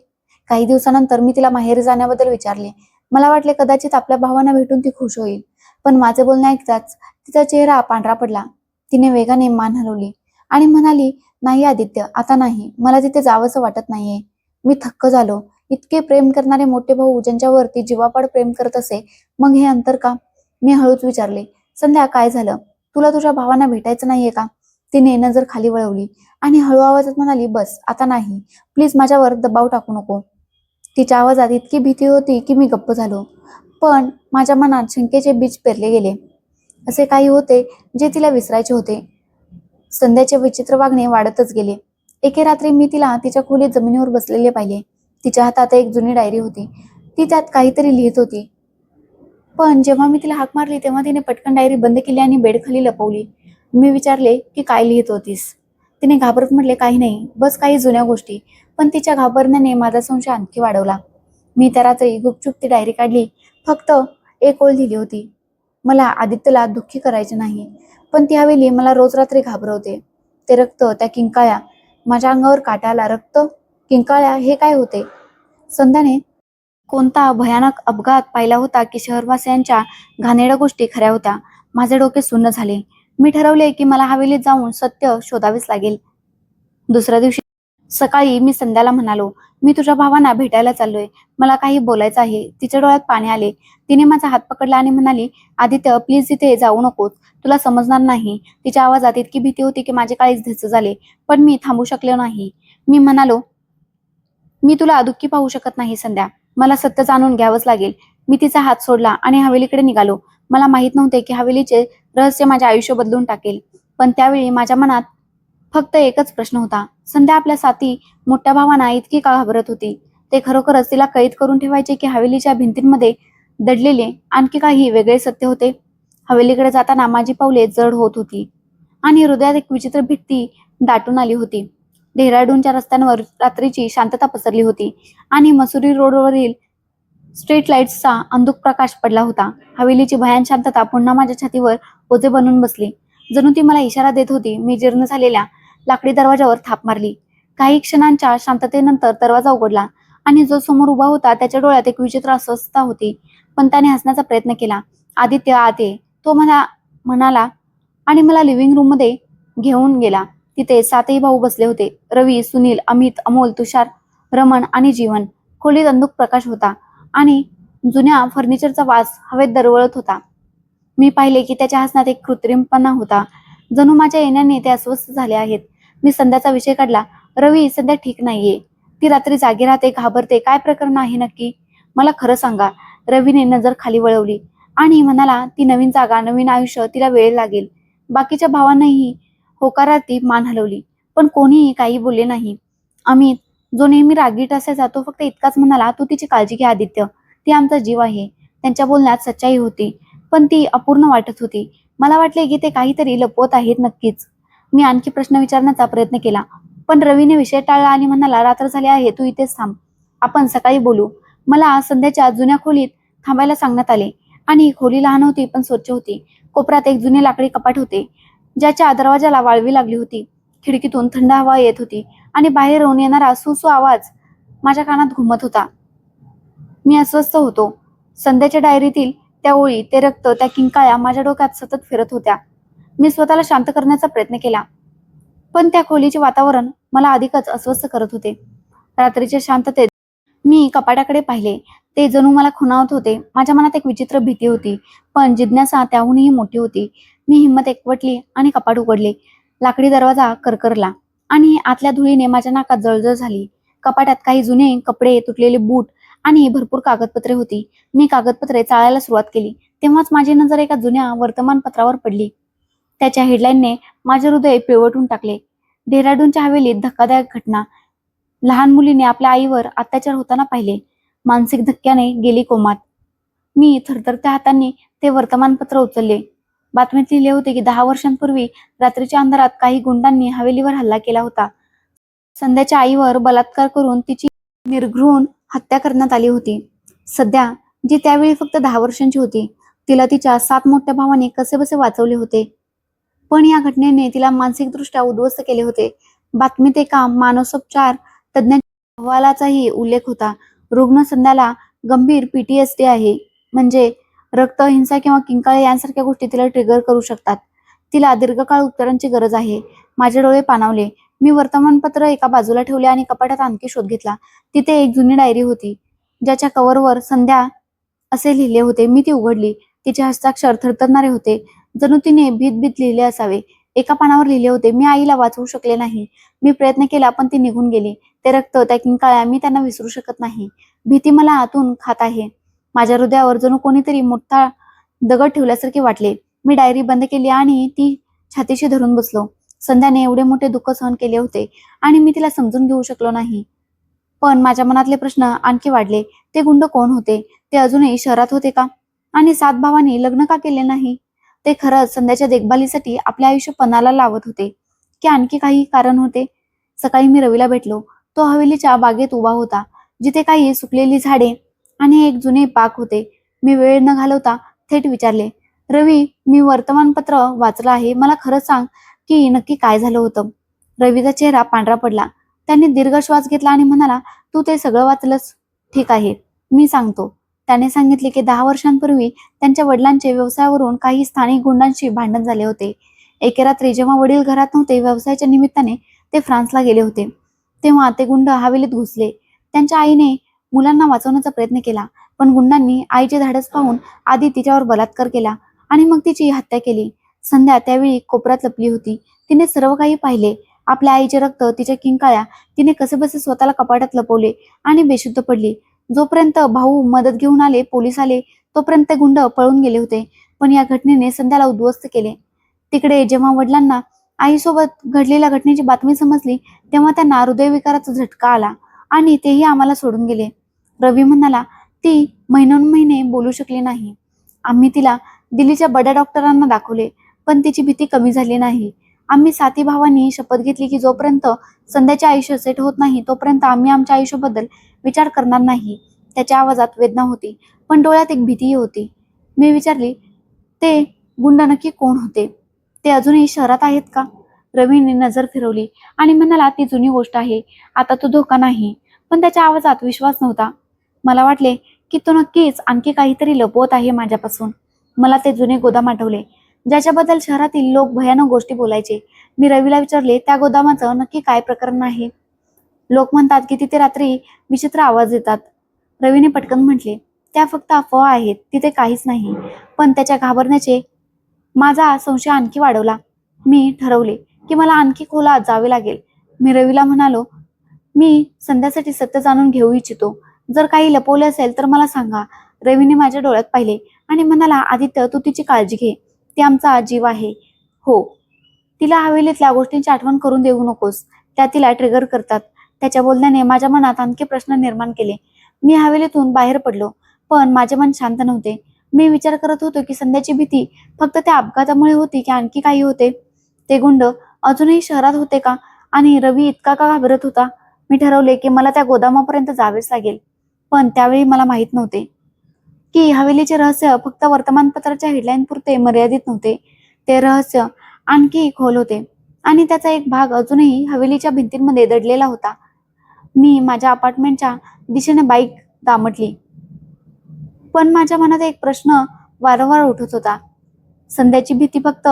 काही दिवसानंतर मी तिला माहेरी जाण्याबद्दल विचारले. मला वाटले कदाचित आपल्या भावांना भेटून ती खुश होईल. पण माझे बोलणे ऐकताच तिचा चेहरा पांढरा पडला. तिने वेगाने मान हलवली आणि म्हणाली, नाही आदित्य, आता नाही. मला तिथे जावंसं वाटत नाहीये. मी थक्क झालो. इतके प्रेम करणारे मोठे भाऊ ज्यांच्यावरती जीवापाड प्रेम करत असे, मग हे अंतर का? मी हळूच विचारले, संध्या काय झालं? तुला तुझ्या भावांना भेटायचं नाहीये का? तिने नजर खाली वळवली आणि हळू आवाजात म्हणाली, बस आता नाही. प्लीज माझ्यावर दबाव टाकू नको. तिच्या आवाजात इतकी भीती होती की मी गप्प झालो. पण माझ्या मनात शंकेचे बीज पेरले गेले. असे काही होते जे तिला विसरायचे होते. संध्याचे विचित्र वागणे वाढतच गेले. एके रात्री मी तिला तिच्या खोलीत जमिनीवर बसलेले पाहिले. तिच्या हातात एक जुनी डायरी होती. ती त्यात काहीतरी लिहित होती. पण जेव्हा मी तिला हाक मारली तेव्हा तिने पटकन डायरी बंद केली आणि बेडखाली लपवली. मी विचारले की काय लिहित होतीस? तिने घाबरत म्हटले, काही नाही, बस काही जुन्या गोष्टी. पण तिच्या घाबरण्याने माझा संशय आणखी वाढवला. मी त्या रात्री गुपचूप ती डायरी काढली. फक्त एक ओळ लिहिली होती, मला आदित्यला दुःखी करायचे नाही, पण ती हवेली मला रोज रात्री घाबरवते. ते रक्त, त्या किंकाळ्या, माझ्या अंगावर काटा आला. रक्त, किंकाळ्या, हे काय होते? संध्याने कोणता भयानक अपघात पाहिला होता की शहरवासियांच्या घाणेरड्या गोष्टी खऱ्या होत्या? माझे डोके सुन्न झाले. मी ठरवले की मला हवेलीत जाऊन सत्य शोधावेच लागेल. दुसऱ्या दिवशी सकाळी मी संध्याला म्हणालो, मी तुझ्या भावांना भेटायला चाललोय, मला काही बोलायचं आहे. तिच्या डोळ्यात पाणी आले. तिने माझा हात पकडला आणि म्हणाली, आदित्य प्लीज इथे जाऊ नकोस, तुला समजणार नाही. तिच्या आवाजात इतकी भीती होती की माझे काळीच धस झाले. पण मी थांबू शकलो नाही. मी म्हणालो, मी तुला दुःखी पाहू शकत नाही संध्या, मला सत्य जाणून घ्यावंच लागेल. मी तिचा हात सोडला आणि हवेलीकडे निघालो. मला माहित नव्हते की हवेलीचे रहस्य माझे आयुष्य बदलून टाकेल. पण त्यावेळी माझ्या मनात फक्त एकच प्रश्न होता, संध्या आपल्या साथी मोठ्या भावांना इतकी का घाबरत होती? ते खरोखरच तिला कैद करून ठेवायचे की हवेलीच्या भिंतींमध्ये दडलेले आणखी काही वेगळे सत्य होते? हवेलीकडे जाताना माझी पावले जड होत होती आणि हृदयात एक विचित्र भीती दाटून आली होती. डेहराडूनच्या रस्त्यांवर रात्रीची शांतता पसरली होती आणि मसुरी रोडवरील स्ट्रीट लाईट्सचा अंधुक प्रकाश पडला होता. हवेलीची भयान शांतता पुन्हा माझ्या छातीवर ओझे बनून बसली. जणू ती मला इशारा देत होती. मी जीर्ण झालेल्या लाकडी दरवाजावर थाप मारली. काही क्षणांच्या शांततेनंतर दरवाजा उघडला आणि जो समोर उभा होता त्याच्या डोळ्यात एक विचित्र अस्वस्थता होती. पण त्याने हसण्याचा प्रयत्न केला. आदित्य आत ये, तो मला म्हणाला आणि मला लिव्हिंग रूम मध्ये घेऊन गेला. तिथे सातही भाऊ बसले होते, रवी, सुनील, अमित, अमोल, तुषार, रमण आणि जीवन. खोलीत अंधुक प्रकाश होता आणि जुन्या फर्निचरचा वास हवेत दरवळत होता. मी पाहिले की त्याच्या हसण्यात एक कृत्रिमपणा होता. जणू माझ्या येण्याने ते अस्वस्थ झाले आहेत. मी संध्याचा विषय काढला. रवी सध्या ठीक नाहीये. ती रात्री जागी राहते, घाबरते. काय प्रकरण आहे नक्की? मला खरं सांगा. रवीने नजर खाली वळवली आणि म्हणाला, ती नवीन जागा, नवीन आयुष्य, तिला वेळ लागेल. बाकीच्या भावांनाही होकारार्थी मान हलवली, पण कोणीही काही बोलले नाही. अमित, जो नेहमी रागीट असायचा, तो फक्त इतकाच म्हणाला, तू तिची काळजी घे आदित्य, ती आमचा जीव आहे. त्यांच्या बोलण्यात सच्चाई होती, पण ती अपूर्ण वाटत होती. मला वाटले की ते काहीतरी लपवत आहेत नक्कीच. मी आणखी प्रश्न विचारण्याचा प्रयत्न केला, पण रवीने विषय टाळला आणि म्हणाला, रात्र झाली आहे, तू इथेच थांब, आपण सकाळी बोलू. मला संध्याच्या जुन्या खोलीत थांबायला सांगण्यात आले आणि खोली लहान होती पण स्वच्छ होती. कोपऱ्यात एक जुने लाकडी कपाट होते, ज्याच्या दरवाजाला वाळवी लागली होती. खिडकीतून थंड हवा येत होती आणि बाहेरून येणारा सुसू आवाज माझ्या कानात घुमत होता. मी अस्वस्थ होतो. संध्याच्या डायरीतील त्या ओळी, ते रक्त, त्या किंकाळ्या माझ्या डोक्यात सतत फिरत होत्या. मी स्वतःला शांत करण्याचा प्रयत्न केला, पण त्या खोलीचे वातावरण मला अधिकच अस्वस्थ करत होते. रात्रीच्या शांततेत मी कपाटाकडे पाहिले. ते जणू मला खुणावत होते. माझ्या मनात एक विचित्र भीती होती, पण जिज्ञासा त्याहूनही मोठी होती. मी हिंमत एकवटली आणि कपाट उघडले. लाकडी दरवाजा करकरला आणि आतल्या धुळीने माझ्या नाकात जळजळ झाली. कपाटात काही जुने कपडे, तुटलेले बूट आणि भरपूर कागदपत्रे होती. मी कागदपत्रे चाळायला सुरुवात केली, तेव्हाच माझी नजर एका जुन्या वर्तमानपत्रावर पडली. त्याच्या हेडलाईनने माझे हृदय पिळवटून टाकले. डेहराडूनच्या हवेलीत धक्कादायक घटना. लहान मुलीने आपल्या आईवर अत्याचार होताना पाहिले. मानसिक धक्क्याने गेली कोमात. मी थरथरत्या हातांनी ते वर्तमानपत्र उचलले. बातमीत लिहिले होते की 10 वर्षांपूर्वी रात्रीच्या अंधारात काही गुंडांनी हवेलीवर हल्ला केला होता. संध्याच्या आईवर बलात्कार करून तिची निर्घृण हत्या करण्यात आली होती. सध्या, जी त्यावेळी फक्त 10 वर्षांची होती, तिला तिच्या 7 मोठ्या भावाने कसेबसे वाचवले होते. पण या घटनेने तिला मानसिकदृष्ट्या उद्ध्वस्त केले होते. बातमीत एका मानसोपचार तज्ज्ञाच्या अहवालाचाही उल्लेख होता. रुग्ण संध्याला गंभीर PTSD आहे, म्हणजे रक्त, हिंसा किंवा किंकाळे यांसारख्या गोष्टी तिला ट्रिगर करू शकतात. तिला दीर्घकाळ उपचारांची गरज आहे. माझे डोळे पाणावले. मी वर्तमानपत्र एका बाजूला ठेवले आणि कपाटात आणखी शोध घेतला. तिथे एक जुनी डायरी होती, ज्याच्या कव्हरवर संध्या असे लिहिले होते. मी ती उघडली. तिचे हस्ताक्षर थरथरणारे होते, जणू तिने भीत भीत लिहिले असावे. एका पानावर लिहिले होते, मी आईला वाचवू शकले नाही. मी प्रयत्न केला, पण ती निघून गेली. ते रक्त, त्या किंकाळ्या, मी त्यांना विसरू शकत नाही. भीती मला आतून खात आहे. माझ्या हृदयावर जणू कोणीतरी मोठा दगड ठेवल्यासारखे वाटले. मी डायरी बंद केली आणि ती छातीशी धरून बसलो. संध्याने एवढे मोठे दुःख सहन केले होते आणि मी तिला समजून घेऊ शकलो नाही. पण माझ्या मनातले प्रश्न आणखी वाढले. ते गुंड कोण होते? ते अजूनही शहरात होते का? आणि 7 भावांनी लग्न का केले नाही? ते खरंच संध्याच्या देखभालीसाठी आपले आयुष्य पणाला लावत होते की आणखी काही कारण होते? सकाळी मी रवीला भेटलो. तो हवेलीच्या बागेत उभा होता, जिथे काही सुकलेली झाडे आणि एक जुने पाक होते. मी वेळ न घालवता थेट विचारले, रवी, मी वर्तमानपत्र वाचलं आहे, मला खरं सांग की नक्की काय झालं होतं? रवीचा चेहरा पांढरा पडला. त्यांनी दीर्घ श्वास घेतला आणि म्हणाला, तू ते सगळं वाचलंस? ठीक आहे, मी सांगतो. त्याने सांगितले की 10 वर्षांपूर्वी त्यांच्या वडिलांचे व्यवसायावरून काही स्थानिक गुंडांशी भांडण झाले होते. एके रात्री जेव्हा वडील घरात नव्हते, व्यवसायाच्या निमित्ताने ते फ्रान्सला गेले होते, तेव्हा ते गुंड हवेलीत घुसले. त्यांच्या आईने मुलांना वाचवण्याचा प्रयत्न केला, पण गुंडांनी आईचे धाडस पाहून आधी तिच्यावर बलात्कार केला आणि मग तिची हत्या केली. संध्या त्यावेळी कोपऱ्यात लपली होती. तिने सर्व काही पाहिले. आपल्या आईचे रक्त, तिच्या किंकाळ्या. तिने कसेबसे स्वतःला कपाटात लपवले आणि बेशुद्ध पडली. जोपर्यंत भाऊ मदत घेऊन आले, पोलीस आले, तोपर्यंत ते गुंड पळून गेले होते. पण या घटनेने संध्याला उद्ध्वस्त केले. तिकडे जेव्हा वडिलांना आईसोबत घडलेल्या घटनेची बातमी समजली, तेव्हा त्यांना हृदयविकाराचा झटका आला आणि तेही आम्हाला सोडून गेले. रवी म्हणाला, ती महिनोन्महिने बोलू शकली नाही. आम्ही तिला दिल्लीच्या बड्या डॉक्टरांना दाखवले, पण तिची भीती कमी झाली नाही. आम्ही 7 भावांनी शपथ घेतली की जोपर्यंत संध्याचे आयुष्य सेट होत नाही, तोपर्यंत आम्ही आमच्या आयुष्याबद्दल विचार करणार नाही. त्याच्या आवाजात वेदना होती, पण डोळ्यात एक भीतीही होती. मी विचारली, ते गुंड नक्की कोण होते? ते अजूनही शहरात आहेत का? रवीने नजर फिरवली आणि म्हणाला, ती जुनी गोष्ट आहे, आता तो धोका नाही. पण त्याच्या आवाजात विश्वास नव्हता. मला वाटले की तो नक्कीच आणखी काहीतरी लपवत आहे माझ्यापासून. मला ते जुने गोदाम आठवले, ज्याच्याबद्दल शहरातील लोक भयानक गोष्टी बोलायचे. मी रवीला विचारले, त्या गोदामाचं नक्की काय प्रकरण आहे? लोक म्हणतात की तिथे रात्री विचित्र आवाज येतात. रवीने पटकन म्हटले, त्या फक्त अफवा आहेत, तिथे काहीच नाही. पण त्याच्या घाबरण्याचे माझा संशय आणखी वाढवला. मी ठरवले की मला आणखी खोलात जावे लागेल. मी रवीला म्हणालो, मी संध्यासाठी सत्य जाणून घेऊ इच्छितो. जर काही लपवले असेल तर मला सांगा. रवीने माझ्या डोळ्यात पाहिले आणि म्हणाला, आदित्य, तू तिची काळजी घे, ती आमचा जीव आहे. हो. तिला हवेलीतल्या गोष्टींची आठवण करून देऊ नकोस. त्या तिला ट्रिगर करतात. त्याच्या बोलण्याने माझ्या मनात आणखी प्रश्न निर्माण केले. मी हवेलीतून बाहेर पडलो, पण माझे मन शांत नव्हते. मी विचार करत होतो की संध्याची भीती फक्त त्या अपघातामुळे होती की आणखी काही होते. ते गुंड अजूनही शहरात होते का? आणि रवी इतका का घाबरत होता? मी ठरवले की मला त्या गोदामापर्यंत जावेच लागेल. पण त्यावेळी मला माहित नव्हते की हवेलीचे रहस्य फक्त वर्तमानपत्राच्या हेडलाईन पुरते मर्यादित नव्हते. ते रहस्य आणखी खोल होते आणि त्याचा एक भाग अजूनही हवेलीच्या भिंतींमध्ये दडलेला होता. मी माझ्या अपार्टमेंटच्या दिशेने बाईक दामटली, पण माझ्या मनात एक प्रश्न वारंवार उठत होता. संध्याची भीती फक्त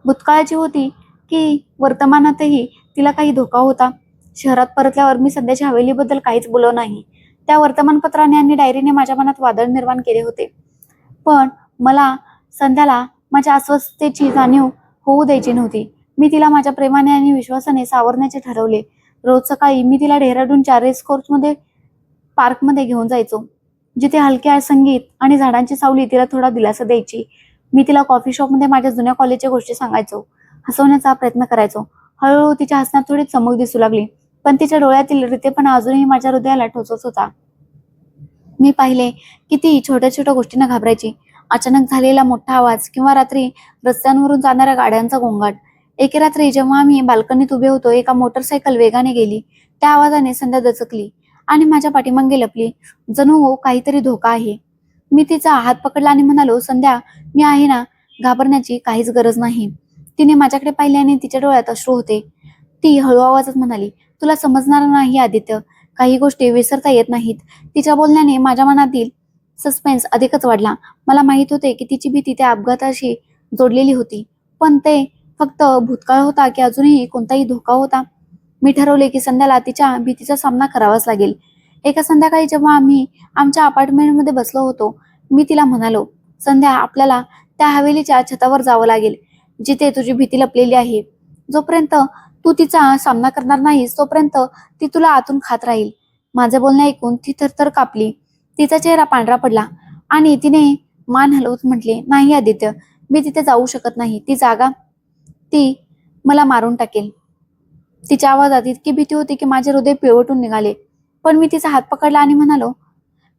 भूतकाळाची होती की वर्तमानातही तिला काही धोका होता? शहरात परतल्यावर मी संध्याच्या हवेलीबद्दल काहीच बोललो नाही. त्या वर्तमानपत्राने आणि डायरीने माझ्या मनात वादळ निर्माण केले होते. पण मला संध्याला माझ्या अस्वस्थतेची जाणीव होऊ द्यायची नव्हती. मी तिला माझ्या प्रेमाने आणि विश्वासाने सावरण्याचे ठरवले. रोज सकाळी मी तिला डेहराडूनच्या रेस कोर्समध्ये पार्कमध्ये घेऊन जायचो, जिथे हलके संगीत आणि झाडांची सावली तिला थोडा दिलासा द्यायची. मी तिला कॉफी शॉपमध्ये माझ्या जुन्या कॉलेजच्या गोष्टी सांगायचो, हसवण्याचा प्रयत्न करायचो. हळूहळू तिच्या हसण्यात थोडी चमक दिसू लागली, पण तिच्या डोळ्यातील रितेपणा अजूनही माझ्या हृदयाला टोचत होता. मी पाहिले की ती छोट्या छोट्या गोष्टींना घाबरायची. अचानक झालेला मोठा आवाज किंवा रात्री रस्त्यांवरून जाणाऱ्या गाड्यांचा गोंगाट. एके रात्री जेव्हा आम्ही बाल्कनीत उभे होतो, एका मोटरसायकल वेगाने गेली. त्या आवाजाने संध्या दचकली आणि माझ्या पाठीमागे लपली. जणू काहीतरी धोका आहे. मी तिचा हात पकडला आणि म्हणालो, संध्या, मी आहे ना, घाबरण्याची काहीच गरज नाही. तिने माझ्याकडे पाहिले आणि तिच्या डोळ्यात अश्रू होते. ती हळू आवाजात म्हणाली, तुला समजणार नाही आदित्य, काही गोष्टी विसरता येत नाहीत. तिच्या बोलण्याने माझ्या मनातील सस्पेन्स अधिकच वाढला. मला माहित होते की तिची भीती त्या अपघाताशी जोडलेली होती, पण ते फक्त भूतकाळ होता की अजूनही कोणताही धोका होता? मी ठरवले की संध्याला तिच्या भीतीचा सामना करावाच लागेल. एका संध्याकाळी जेव्हा आम्ही आमच्या अपार्टमेंटमध्ये बसलो होतो, मी तिला म्हणालो, संध्या, आपल्याला त्या हवेलीच्या छतावर जावं लागेल, जिथे तुझी भीती लपलेली आहे. जोपर्यंत तू तिचा सामना करणार नाहीस, तोपर्यंत ती तुला आतून खात राहील. माझे बोलणे ऐकून ती थरथर कापली. तिचा चेहरा पांढरा पडला आणि तिने मान हलवत म्हटले, नाही आदित्य, मी तिथे जाऊ शकत नाही. ती जागा, ती मला मारून टाकेल. तिच्या आवाजात इतकी भीती होती की माझे हृदय पिळवटून निघाले. पण मी तिचा हात पकडला आणि म्हणालो,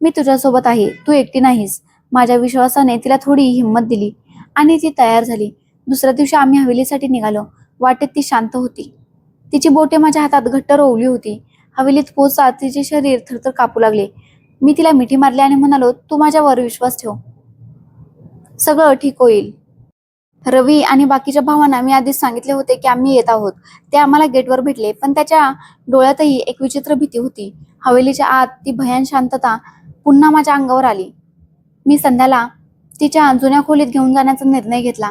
मी तुझ्यासोबत आहे, तू एकटी नाहीस. माझ्या विश्वासाने तिला थोडी हिंमत दिली आणि ती तयार झाली. दुसऱ्या दिवशी आम्ही हवेलीसाठी निघालो. वाटेत ती शांत होती. तिची बोटे माझ्या हातात घट्ट रोवली होती. हवेलीत पोहोचताच तिचे शरीर थरथर कापू लागले. मी तिला मिठी मारली आणि म्हणालो, तू माझ्यावर विश्वास ठेव, सगळं ठीक होईल. रवी आणि बाकीच्या भावांना मी आधीच सांगितले होते की आम्ही येत आहोत. ते आम्हाला गेटवर भेटले, पण त्याच्या डोळ्यातही एक विचित्र भीती होती. हवेलीच्या आत ती भयान शांतता पुन्हा माझ्या अंगावर आली. मी संध्याला तिच्या जुन्या खोलीत घेऊन जाण्याचा निर्णय घेतला.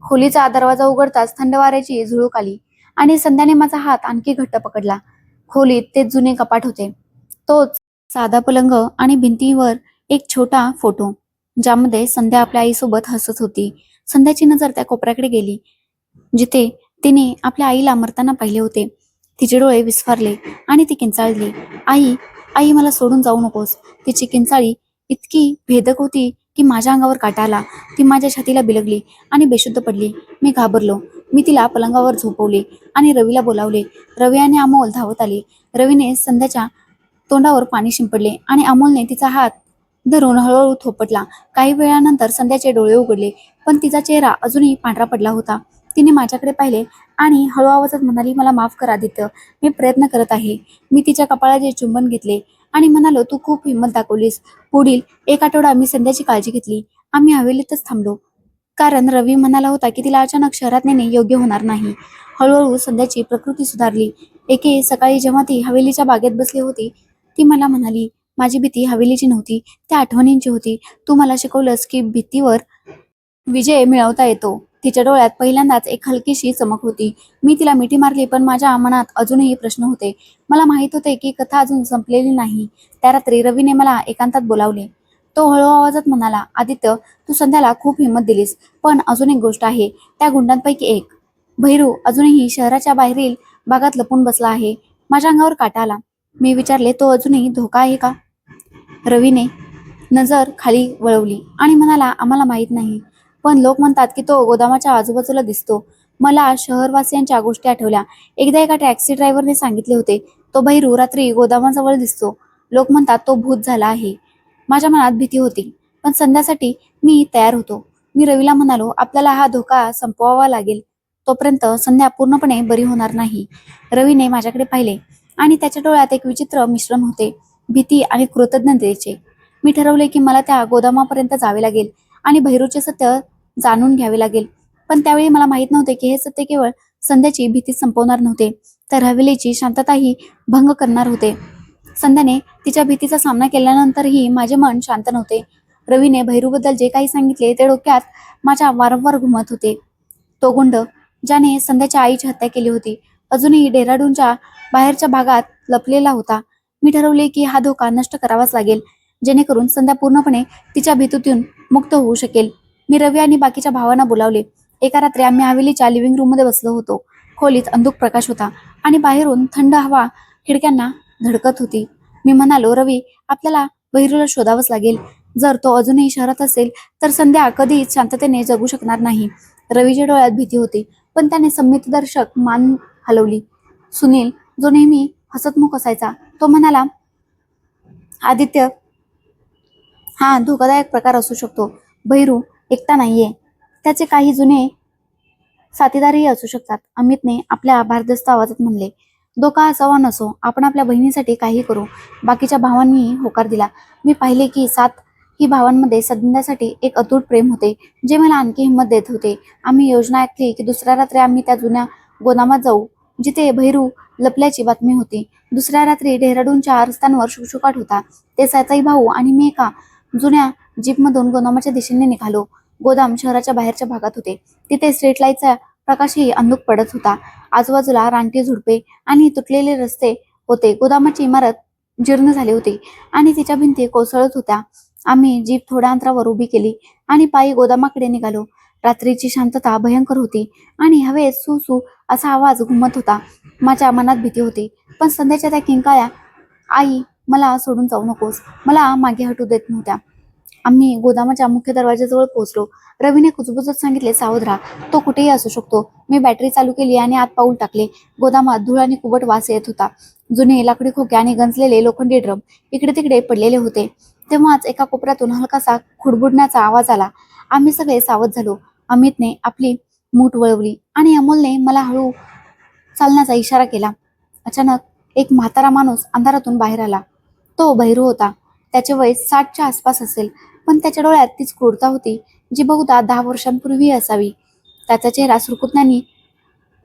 खोलीचा दरवाजा उघडताच थंड वाऱ्याची झुळूक आली आणि संध्याने माझा हात आणखी घट्ट पकडला. खोलीत ते जुने कपाट होते, तोच साधा पलंग आणि भिंतीवर एक छोटा फोटो, ज्यामध्ये संध्या आपल्या आईसोबत हसत होती. संध्याची नजर त्या कोपऱ्याकडे गेली, जिथे तिने आपल्या आईला मरताना पाहिले होते. तिचे डोळे विस्फारले आणि ती किंचाळली, आई, आई, मला सोडून जाऊ नकोस. तिची किंचाळी इतकी भेदक होती की माझ्या अंगावर काटा आला. ती माझ्या छातीला बिलगली आणि बेशुद्ध पडली. मी घाबरलो. मी तिला पलंगावर झोपवले आणि रवीला बोलावले. रवी आणि अमोल धावत आले. रवीने संध्याच्या तोंडावर पाणी शिंपडले आणि अमोलने तिचा हात धरून हळूहळू थोपटला. काही वेळानंतर संध्याचे डोळे उघडले, पण तिचा चेहरा अजूनही पांढरा पडला होता. तिने माझ्याकडे पाहिले आणि हळू आवाजात म्हणाली, मला माफ कर आदित्य, मी प्रयत्न करत आहे. मी तिच्या कपाळाचे चुंबन घेतले आणि म्हणालो, तू खूप हिंमत दाखवलीस. पुढील एक आठवडा मी संध्याची काळजी घेतली. आम्ही हवेलीतच थांबलो, कारण रवी म्हणाला होता की तिला अचानक शहरात नेणे योग्य होणार नाही. हळूहळू संध्याची प्रकृती सुधारली. एके सकाळी जेव्हा ती हवेलीच्या बागेत बसली होती, ती मला म्हणाली, माझी भीती हवेलीची नव्हती, त्या आठवणींची होती. तू मला शिकवलंस की भीतीवर विजय मिळवता येतो. तिच्या डोळ्यात पहिल्यांदाच एक हलकीशी चमक होती. मी तिला मिठी मारली, पण माझ्या मनात अजूनही प्रश्न होते. मला माहित होते की कथा अजून संपलेली नाही. त्या रात्री रवीने मला एकांतात बोलावले. तो हळू आवाजात म्हणाला, आदित्य, तू संध्याला खूप हिंमत दिलीस, पण अजून एक गोष्ट आहे. त्या गुंडांपैकी एक, भैरू, अजूनही शहराच्या बाहेरील भागात लपून बसला आहे. माझ्या अंगावर काटा आला. मी विचारले, तो अजूनही धोका आहे का? रवीने नजर खाली वळवली आणि म्हणाला, आम्हाला माहित नाही, पण लोक म्हणतात की तो गोदामाच्या आजूबाजूला दिसतो. मला शहरवासियांच्या गोष्टी आठवल्या. एकदा एका टॅक्सी ड्रायव्हरने सांगितले होते, तो भैरू रात्री गोदामाजवळ दिसतो. लोक म्हणतात तो भूत झाला आहे. माझ्या मनात भीती होती, पण संध्यासाठी मी तयार होतो. मी रवीला म्हणालो, आपल्याला हा धोका संपवावा लागेल. तोपर्यंत संध्या पूर्णपणे बरी होणार नाही. रवीने माझ्याकडे पाहिले आणि त्याच्या डोळ्यात एक विचित्र मिश्रण होते, भीती आणि कृतज्ञतेचे. मी ठरवले की मला त्या गोदामापर्यंत जावे लागेल आणि भैरूचे सत्य जाणून घ्यावे लागेल. पण त्यावेळी मला माहित नव्हते की हे सत्य केवळ संध्याची भीती संपवणार नव्हते, तर हवेलीची शांतताही भंग करणार होते. संध्याने तिच्या भीतीचा सामना केल्यानंतरही माझे मन शांत नव्हते. रवीने भैरूबद्दल जे काही सांगितले ते डोक्यात माझ्या वारंवार घुमत होते. तो गुंड ज्याने संध्याच्या आईची हत्या केली होती, अजूनही डेहराडूनच्या बाहेरच्या भागात लपलेला होता. मी ठरवले की हा धोका नष्ट करावाच लागेल, जेणेकरून संध्या पूर्णपणे तिच्या भीतीतून मुक्त होऊ शकेल. मी रवी आणि बाकीच्या भावांना बोलावले. एका रात्री आम्ही हवेलीच्या लिव्हिंग रूम मध्ये बसलो होतो. खोलीत अंधुक प्रकाश होता आणि बाहेरून थंड हवा खिडक्यांना धडकत होती. मी म्हणालो, रवी, आपल्याला भैरूला शोधावंच लागेल. जर तो अजूनही शहरात असेल तर संध्या कधीच शांततेने जगू शकणार नाही. रवीच्या डोळ्यात भीती होती, पण त्याने संमितदर्शक मान हलवली. सुनील, जो नेहमी हसतमुख असायचा, तो म्हणाला, आदित्य, हा धोकादायक प्रकार असू शकतो. भैरू एकटा नाहीये, त्याचे काही जुने साथीदारही असू शकतात. अमितने आपल्या भारदस्त आवाजात म्हणले. धोका असावा नसो, आपण आपल्या बहिणीसाठी काही करू. बाकीच्या भावांनी होकार दिला. मी पाहिले की सात ही भावांमध्ये संध्यासाठी एक अतूट प्रेम होते, जे मला आणखी हिंमत देत होते. आम्ही योजना आखली की दुसऱ्या रात्री आम्ही त्या जुन्या गोदामात जाऊ, जिथे भैरू लपल्याची बातमी होती. दुसऱ्या रात्री डेहराडूनच्या रस्त्यांवर शुकशुकाट होता. ते सातही भाऊ आणि मी एका जुन्या जीपमधून गोदामाच्या दिशेने निघालो. गोदाम शहराच्या बाहेरच्या भागात होते. तिथे स्ट्रीट लाईटचा प्रकाशही अंधुक पडत होता. आजूबाजूला रानटी झुडपे आणि तुटलेले रस्ते होते. गोदामाची इमारत जीर्ण झाली होती आणि तिच्या भिंती कोसळत होत्या. आम्ही जीप थोड्या अंतरावर उभी केली आणि पायी गोदामाकडे निघालो. रात्रीची शांतता भयंकर होती आणि हवेत सू सू असा आवाज घुमत होता. माझ्या मनात भीती होती, पण संध्याच्या त्या किंकाळ्या, आई, मला सोडून जाऊ नकोस, मला मागे हटू देत नव्हत्या. आम्ही गोदामाच्या मुख्य दरवाजाजवळ पोहोचलो. रवीने कुजबुजत सांगितले, सावध राहा, तो कुठेही असू शकतो. मी बॅटरी चालू केली आणि आत पाऊल टाकले. गोदामात धूळ आणि कुबट वास येत होता. जुने लाकडी खोके आणि गंजलेले लोखंडी ड्रम इकडे तिकडे पडलेले होते. तेव्हाच एका कोपऱ्यातून हलकासा खुडबुडण्याचा आवाज आला. आम्ही सगळे सावध झालो. अमितने आपली मूठ वळवली आणि अमोलने मला हळू चालण्याचा इशारा केला. अचानक एक म्हातारा माणूस अंधारातून बाहेर आला. तो भैरू होता. त्याचे वय 60च्या आसपास असेल, पण त्याच्या डोळ्यात तीच क्रूरता होती जी बहुधा 10 वर्षांपूर्वी असावी. त्याचा चेहरा सुरकुत्यांनी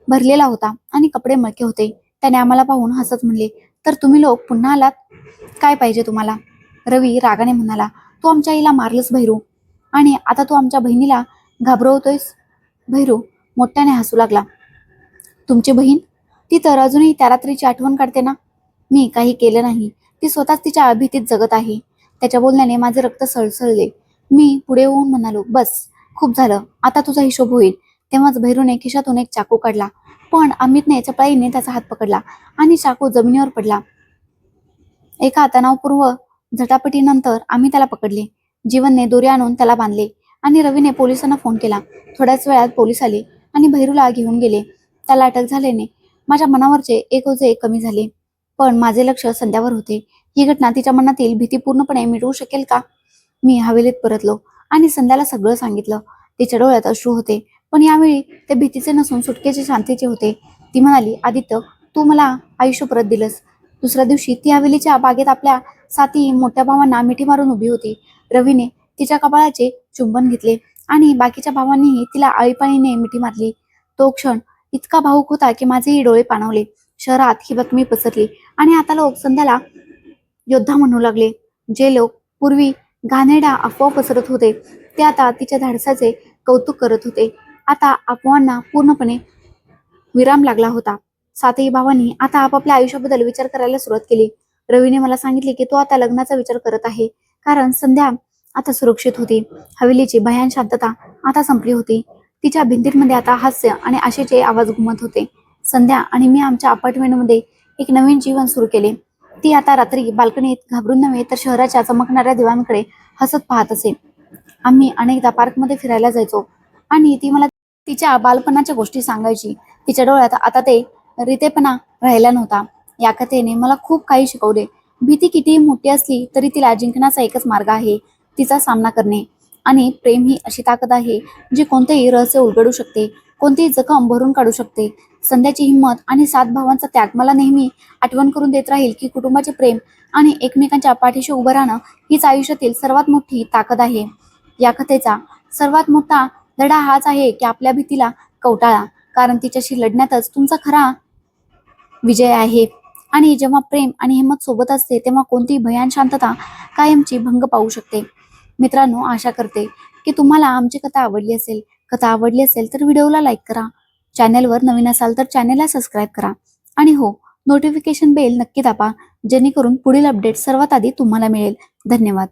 भरलेला होता आणि कपडे मळके होते. त्याने आम्हाला पाहून हसत म्हणले, तर तुम्ही लोक पुन्हा आलात? काय पाहिजे तुम्हाला? रवी रागाने म्हणाला, तू आमच्या आईला मारलंस भैरू, आणि आता तू आमच्या बहिणीला घाबरवतोयस. भैरू मोठ्याने हसू लागला. तुमची बहीण? ती तर अजूनही त्या रात्रीची आठवण काढते ना. मी काही केलं नाही, ती स्वतःच तिच्या भीतीत जगत आहे. त्याच्या बोलण्याने माझे रक्त सळसळले. मी पुढे येऊन म्हणालो, बस, खूप झालं, आता तुझा हिशोब होईल. तेव्हाच भैरूने खिशातून एक चाकू काढला, पण अमितने चपळाईने त्याचा हात पकडला आणि चाकू जमिनीवर पडला. एका तणावपूर्व झटापटीनंतर आम्ही त्याला पकडले. जीवनने दोरी आणून त्याला बांधले आणि रवीने पोलिसांना फोन केला. थोड्याच वेळात पोलीस आले आणि भैरूला घेऊन गेले. त्याला अटक झाल्याने माझ्या मनावरचे एक ओझे कमी झाले, पण माझे लक्ष संध्यावर होते. ही घटना तिच्या मनातील भीती पूर्णपणे मिटवू शकेल का? मी हवेलीत परतलो आणि संध्याला सगळं सांगितलं. तिच्या डोळ्यात अश्रू होते, पण यावेळी ते भीतीचे नसून सुटकेचे, शांतीचे होते. ती म्हणाली, आदित्य, तू मला आयुष्य परत दिलंस. दुसऱ्या दिवशी ती हवेलीच्या बागेत आपल्या साथी मोठ्या भावांना मिठी मारून उभी होती. रवीने तिच्या कपाळाचे चुंबन घेतले आणि बाकीच्या भावांनीही तिला आळीपाळीने मिठी मारली. तो क्षण इतका भावूक होता की माझेही डोळे पाणावले. शहरात ही बातमी पसरली आणि आता लोक संध्याला योद्धा म्हणू लागले. जे लोक पूर्वी घाणेरड्या अफवा पसरत होते, ते आता तिच्या धाडसाचे कौतुक करत होते. आता अफवांना पूर्णपणे विराम लागला होता. सातही भावांनी आता आपापल्या आयुष्याबद्दल विचार करायला सुरुवात केली. रवीने मला सांगितले की तो आता लग्नाचा विचार करत आहे, कारण संध्या आता सुरक्षित होती. हवेलीची भयान शांतता आता संपली होती. तिच्या भिंतींमध्ये आता हास्य आणि आशेचे आवाज घुमत होते. संध्या आणि मी आमच्या अपार्टमेंटमध्ये एक नवीन जीवन सुरू केले. ती आता रात्री बाल्कनीत घाबरून नव्हे तर शहराच्या चमकणाऱ्या दिव्यांकडे हसत पाहत असे. आम्ही अनेकदा पार्कमध्ये फिरायला जायचो आणि ती मला तिच्या बालपणाच्या गोष्टी सांगायची. तिच्या डोळ्यात आता ते रितेपणा राहिला नव्हता. या कथेने मला खूप काही शिकवले. भीती कितीही मोठी असली तरी तिला जिंकण्याचा एकच मार्ग आहे, तिचा सामना करणे. आणि प्रेम ही अशी ताकद आहे जी कोणतेही रहस्य उलगडू शकते, कोणतीही जखम भरून काढू शकते. संध्याची हिंमत आणि सात भावांचा त्याग मला नेहमी आठवण करून देत राहील की कुटुंबाचे प्रेम आणि एकमेकांच्या पाठीशी उभं राहणं हीच आयुष्यातील सर्वात मोठी ताकद आहे. या कथेचा सर्वात मोठा धडा हाच आहे की आपल्या भीतीला कवटाळा, कारण तिच्याशी लढण्यातच तुमचा खरा विजय आहे. आणि जेव्हा प्रेम आणि हिंमत सोबत असते तेव्हा कोणतीही भयान शांतता कायमची भंग पाहू शकते. मित्रांनो, आशा करते की तुम्हाला आमची कथा आवडली असेल. कथा आवडली असेल तर व्हिडिओला लाईक करा. चॅनेलवर नवीन असाल तर चॅनेलला सबस्क्राईब करा. आणि हो, नोटिफिकेशन बेल नक्की दाबा, जेणेकरून पुढील अपडेट सर्वात आधी तुम्हाला मिळेल. धन्यवाद.